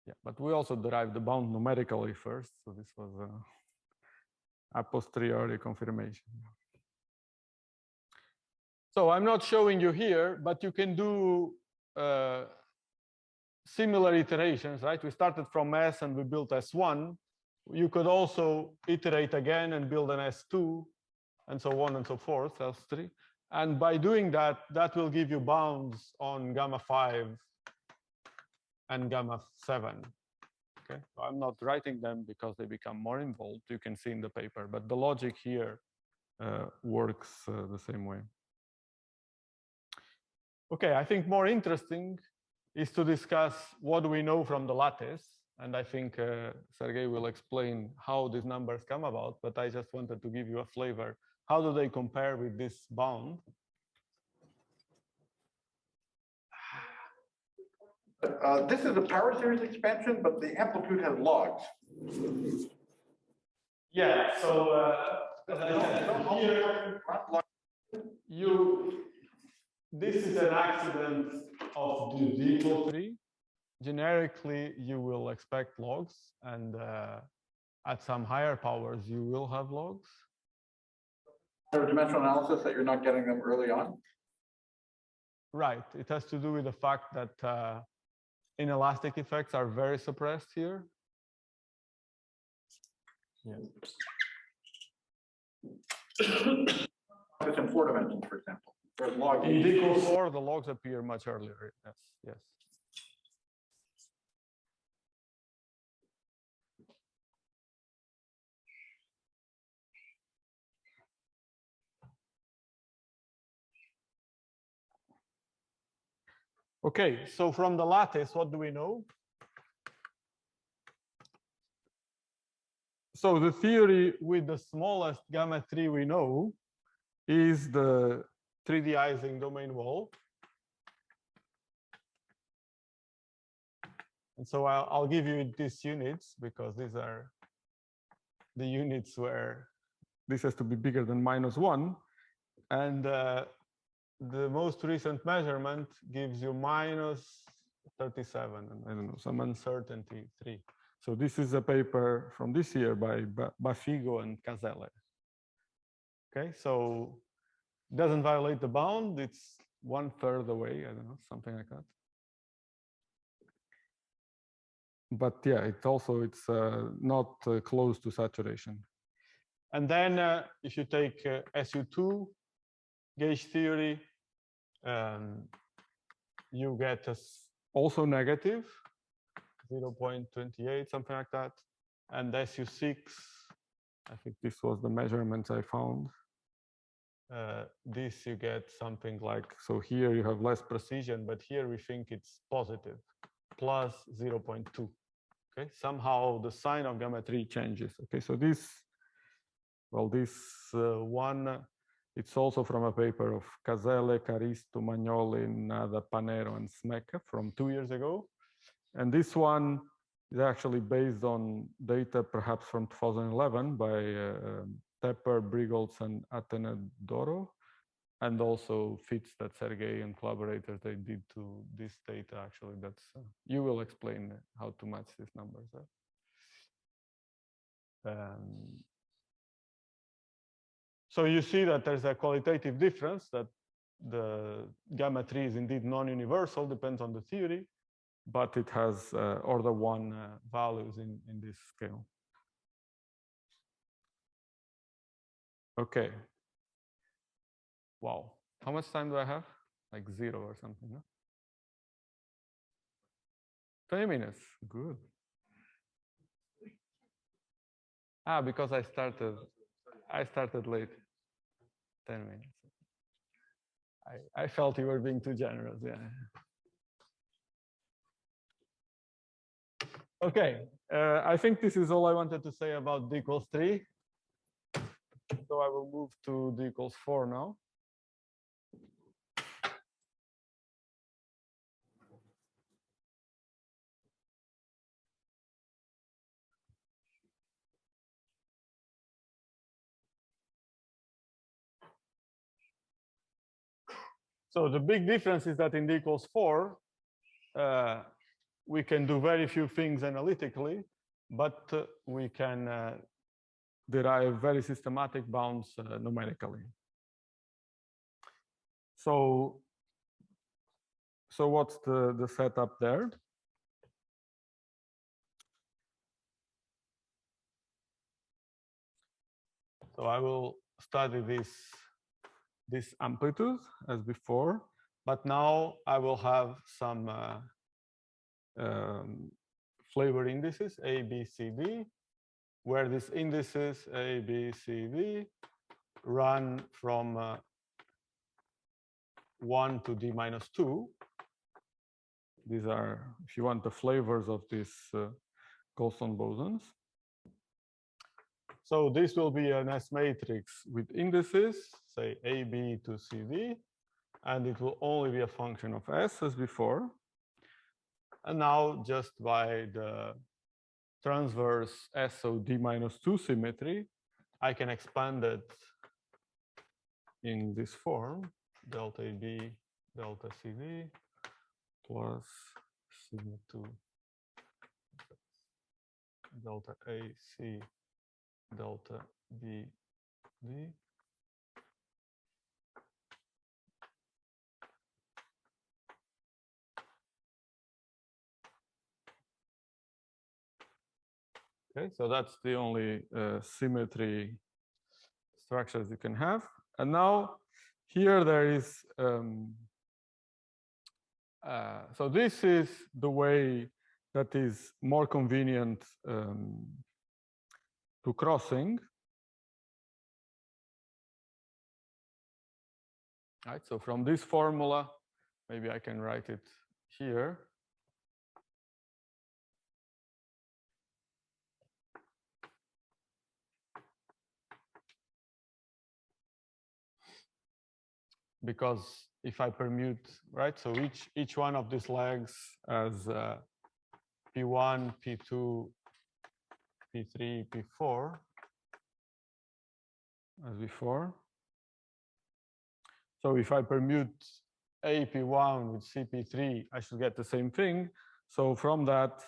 Speaker 2: Yeah, but we also derived the bound numerically first. So this was a posteriori confirmation. So I'm not showing you here, but you can do similar iterations, right? We started from S and we built S1. You could also iterate again and build an S2 and so on and so forth, S3. And by doing that, that will give you bounds on gamma 5 and gamma 7. Okay, so I'm not writing them because they become more involved. You can see in the paper, but the logic here works the same way. Okay, I think more interesting is to discuss what do we know from the lattice. And I think Sergey will explain how these numbers come about, but I just wanted to give you a flavor. How do they compare with this bound?
Speaker 11: This is a power series expansion, but the amplitude has logs.
Speaker 2: Yeah, so this is an accident of the D equal 3. Generically, you will expect logs, and at some higher powers, you will have logs.
Speaker 11: There's dimensional analysis that you're not getting them early on.
Speaker 2: Right. It has to do with the fact that inelastic effects are very suppressed here. Yeah.
Speaker 11: It's in 4 dimensions, for example. There's logs.
Speaker 2: In D equals 4, the logs appear much earlier. Yes. Yes. Okay, so from the lattice, what do we know? So the theory with the smallest gamma 3 we know is the 3D Ising domain wall. And so I'll give you these units because these are the units where this has to be bigger than -1. And the most recent measurement gives you -37, and I don't know, some uncertainty 3. So this is a paper from this year by Bafigo and Caselle. Okay, so doesn't violate the bound. It's 1/3 away. I don't know, something like that. But yeah, it's not close to saturation. And then if you take SU2 gauge theory, you get also negative, 0.28, something like that. And SU6, I think this was the measurements I found. This you get something like, so here you have less precision, but here we think it's positive, plus 0.2. Okay, somehow the sign of gamma 3 changes. Okay, so this one, it's also from a paper of Caselle, Caristo, Magnoli, Nada, Panero, and Smecca from 2 years ago. And this one is actually based on data perhaps from 2011 by Tepper, Brigholtz, and Atenedoro, and also fits that Sergey and collaborators they did to this data. Actually, that's you will explain how to match these numbers. So you see that there's a qualitative difference, that the gamma 3 is indeed non-universal, depends on the theory, but it has order 1 values in this scale. Okay. Wow. How much time do I have? Like 0 or something, no? 20 minutes. Good. Because I started late. 10 minutes. I felt you were being too generous, yeah. Okay, I think this is all I wanted to say about d equals 3. So I will move to d equals 4 now. So the big difference is that in d equals 4, we can do very few things analytically, but we can derive very systematic bounds numerically. So what's the setup there? So I will study this amplitude as before, but now I will have some flavor indices A, B, C, D, where these indices A, B, C, D run from 1 to D minus 2. These are, if you want, the flavors of these Goldstone bosons. So this will be an S matrix with indices, say A, B to C, D, and it will only be a function of S as before. And now just by the transverse SO D minus 2 symmetry, I can expand it in this form, delta AB, delta CD, plus sigma 2, delta AC, delta B, D. Okay, so that's the only symmetry structures you can have. And now here there is, so this is the way that is more convenient to crossing. Right, so from this formula, maybe I can write it here. Because if I permute, right, so each one of these legs as P1, P2, P3, P4, as before. So if I permute AP1 with CP3, I should get the same thing. So from that,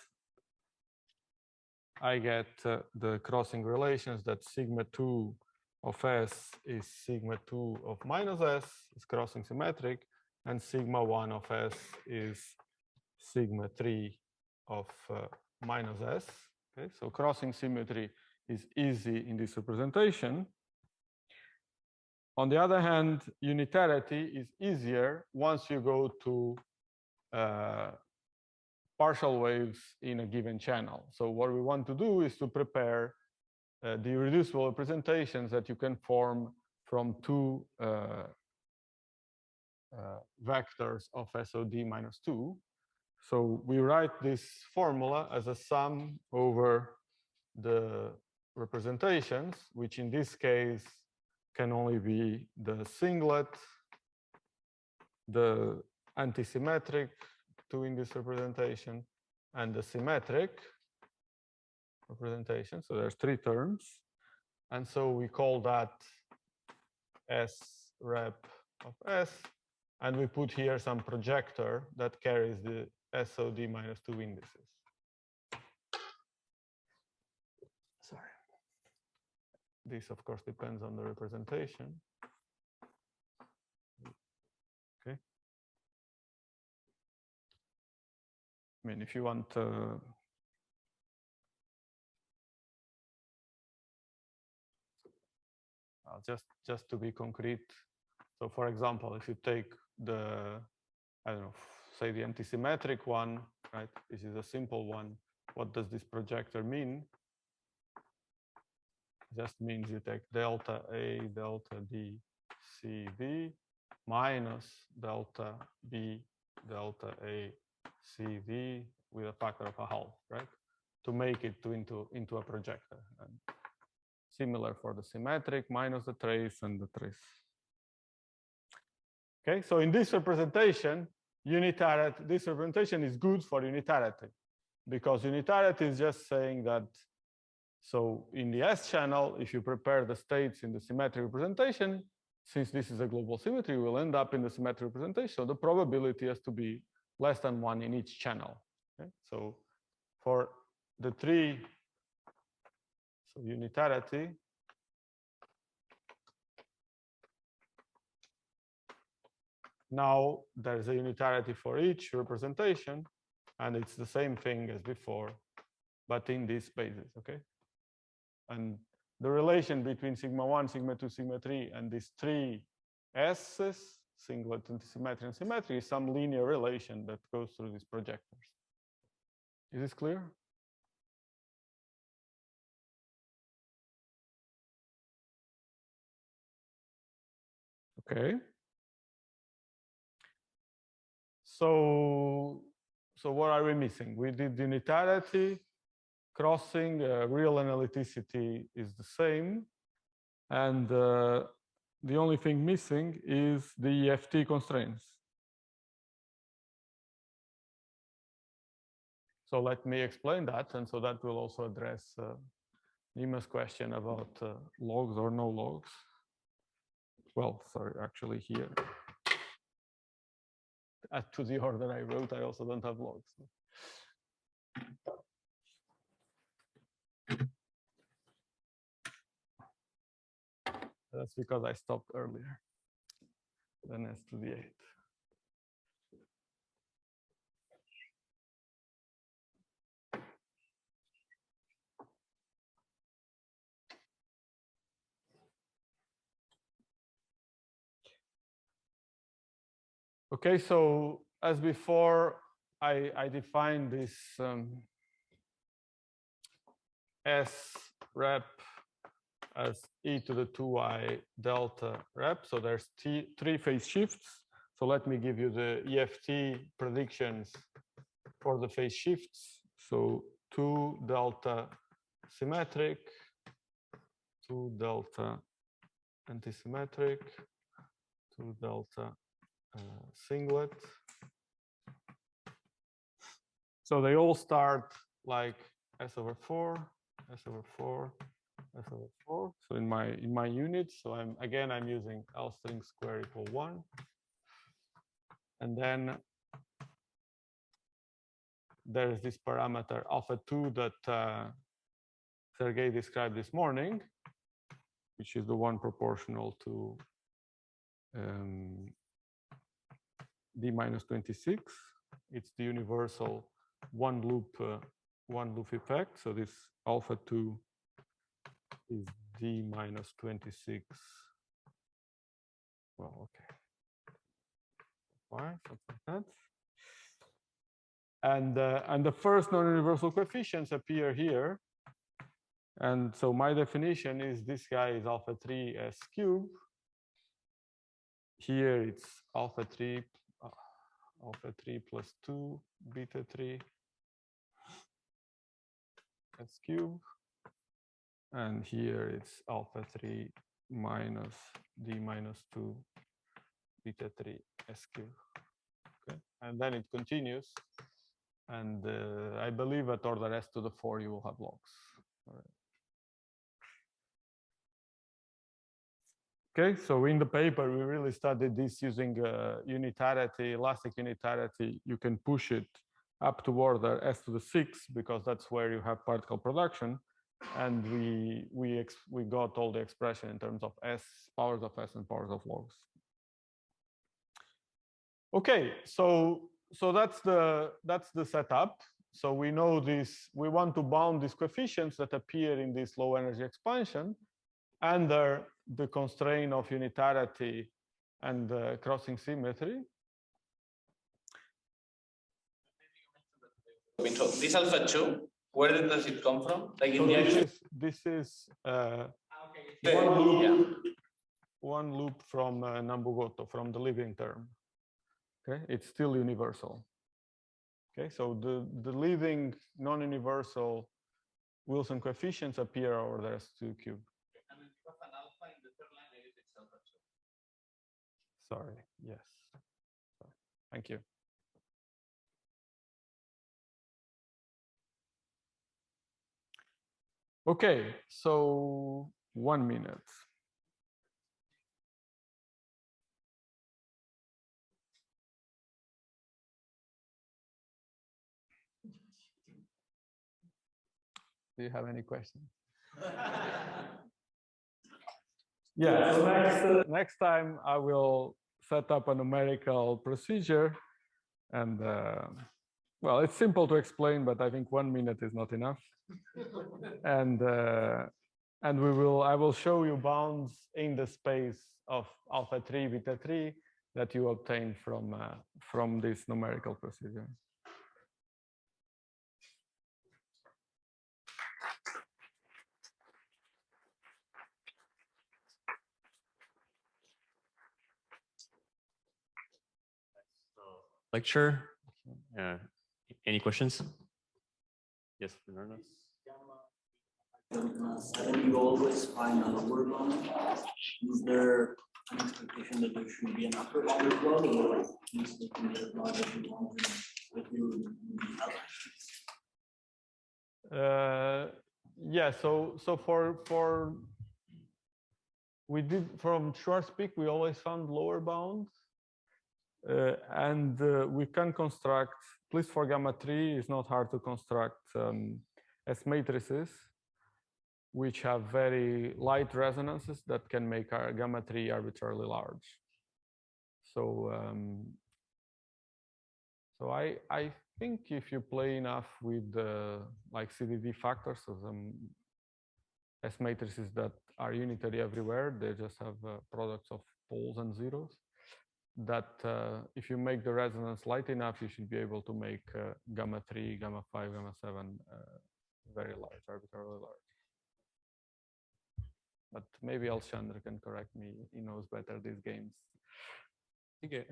Speaker 2: I get the crossing relations that sigma 2 of S is sigma 2 of minus S, is crossing symmetric, and sigma 1 of S is sigma 3 of minus S. Okay, so crossing symmetry is easy in this representation. On the other hand, unitarity is easier once you go to partial waves in a given channel. So what we want to do is to prepare the irreducible representations that you can form from two vectors of SOD minus 2. So we write this formula as a sum over the representations, which in this case can only be the singlet, the antisymmetric two in this representation, and the symmetric representation. So there's three terms. And so we call that S rep of S. And we put here some projector that carries the SOD minus 2 indices. Sorry. This, of course, depends on the representation. Okay. I mean, if you want just to be concrete. So for example, if you take the, I don't know, say the antisymmetric one, right? This is a simple one. What does this projector mean? Just means you take delta A, delta B, C, V, minus delta B, delta A, C, V with a factor of a half, right? To make it into a projector. And similar for the symmetric, minus the trace and the trace. Okay, so in this representation, unitarity, this representation is good for unitarity, because unitarity is just saying that, so in the S channel, if you prepare the states in the symmetric representation, since this is a global symmetry, we'll end up in the symmetric representation. So the probability has to be less than 1 in each channel. Okay? So for the three, so unitarity, now there's a unitarity for each representation, and it's the same thing as before, but in this basis, okay? And the relation between sigma 1, sigma 2, sigma 3, and these three S's, singlet, antisymmetry, and symmetry, is some linear relation that goes through these projectors. Is this clear? Okay. So what are we missing? We did unitarity, crossing, real analyticity is the same. And the only thing missing is the EFT constraints. So let me explain that. And so that will also address Nima's question about logs or no logs. Well, sorry, actually here. Add to the order I wrote, I also don't have logs. That's because I stopped earlier than S to the 8. Okay, so as before, I defined this S rep as e to the 2i delta rep. So there's three phase shifts. So let me give you the EFT predictions for the phase shifts. So 2 delta symmetric, 2 delta antisymmetric, 2 delta singlet. So they all start like S over 4, S over 4, S over 4. So in my units, so I'm using L string square equal 1. And then there's this parameter alpha 2 that Sergey described this morning. which is the one proportional to d minus 26. It's the universal one loop effect. So this alpha 2 is d minus 26. Well, okay. Something like that. And the first non-universal coefficients appear here. And so my definition is this guy is alpha 3 s cubed. Here it's alpha 3 plus 2 beta 3 s cubed. And here it's alpha 3 minus d minus 2 beta 3 s cubed. Okay. And then it continues. And I believe at order s to the 4 you will have logs. All right. Okay, so in the paper we really studied this using unitarity, elastic unitarity. You can push it up to order s to the 6 because that's where you have particle production, and we got all the expression in terms of s, powers of s, and powers of logs. Okay, so that's the setup. So we know this. We want to bound these coefficients that appear in this low energy expansion under the constraint of unitarity and crossing symmetry.
Speaker 7: So this alpha 2, where does it come from? Like in the action?
Speaker 2: This is one loop from Nambu-Goto, from the living term. Okay, it's still universal. Okay, so the living non-universal Wilson coefficients appear over the S2 cube.
Speaker 7: And then you have an alpha in the third line, I guess it's alpha 2.
Speaker 2: Sorry, yes. Sorry. Thank you. Okay, so 1 minute. Do you have any questions? Yeah, so next time I will set up a numerical procedure, and well, it's simple to explain, but I think 1 minute is not enough. And I will show you bounds in the space of alpha 3 beta 3 that you obtain from this numerical procedure.
Speaker 1: Lecture. Any questions? Yes, Bernardo.
Speaker 8: You always find a lower bound. Is there an expectation that there should be an upper bound as well, or is it not that you want that you have?
Speaker 2: Yeah. So for we did from Schwarz peak, we always found lower bounds. And we can construct, at least for gamma 3, it's not hard to construct S matrices, which have very light resonances that can make our gamma 3 arbitrarily large. So, I think if you play enough with like CDD factors, so some S matrices that are unitary everywhere, they just have products of poles and zeros, that if you make the resonance light enough, you should be able to make gamma 3, gamma 5, gamma 7 very large, arbitrarily large. But maybe Alexander can correct me. He knows better these games.
Speaker 1: Okay.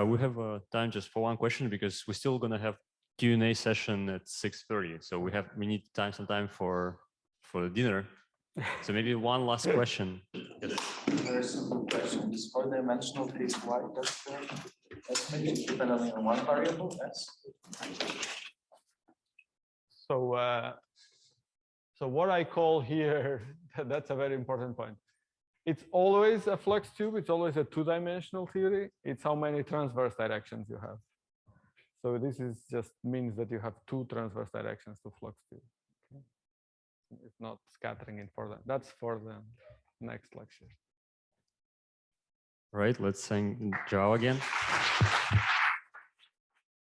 Speaker 1: We have time just for one question because we're still gonna have Q&A session at 6:30. So we need some time for the dinner. So maybe one last question. Yes.
Speaker 4: Very simple question. This four-dimensional case y, does the S matrix depend only on one variable, S?
Speaker 2: So what I call here, that's a very important point. It's always a flux tube. It's always a two-dimensional theory. It's how many transverse directions you have. So this is just means that you have two transverse directions to flux tube. Okay? It's not scattering in for that. That's for the next lecture.
Speaker 1: Right, let's thank Joao again.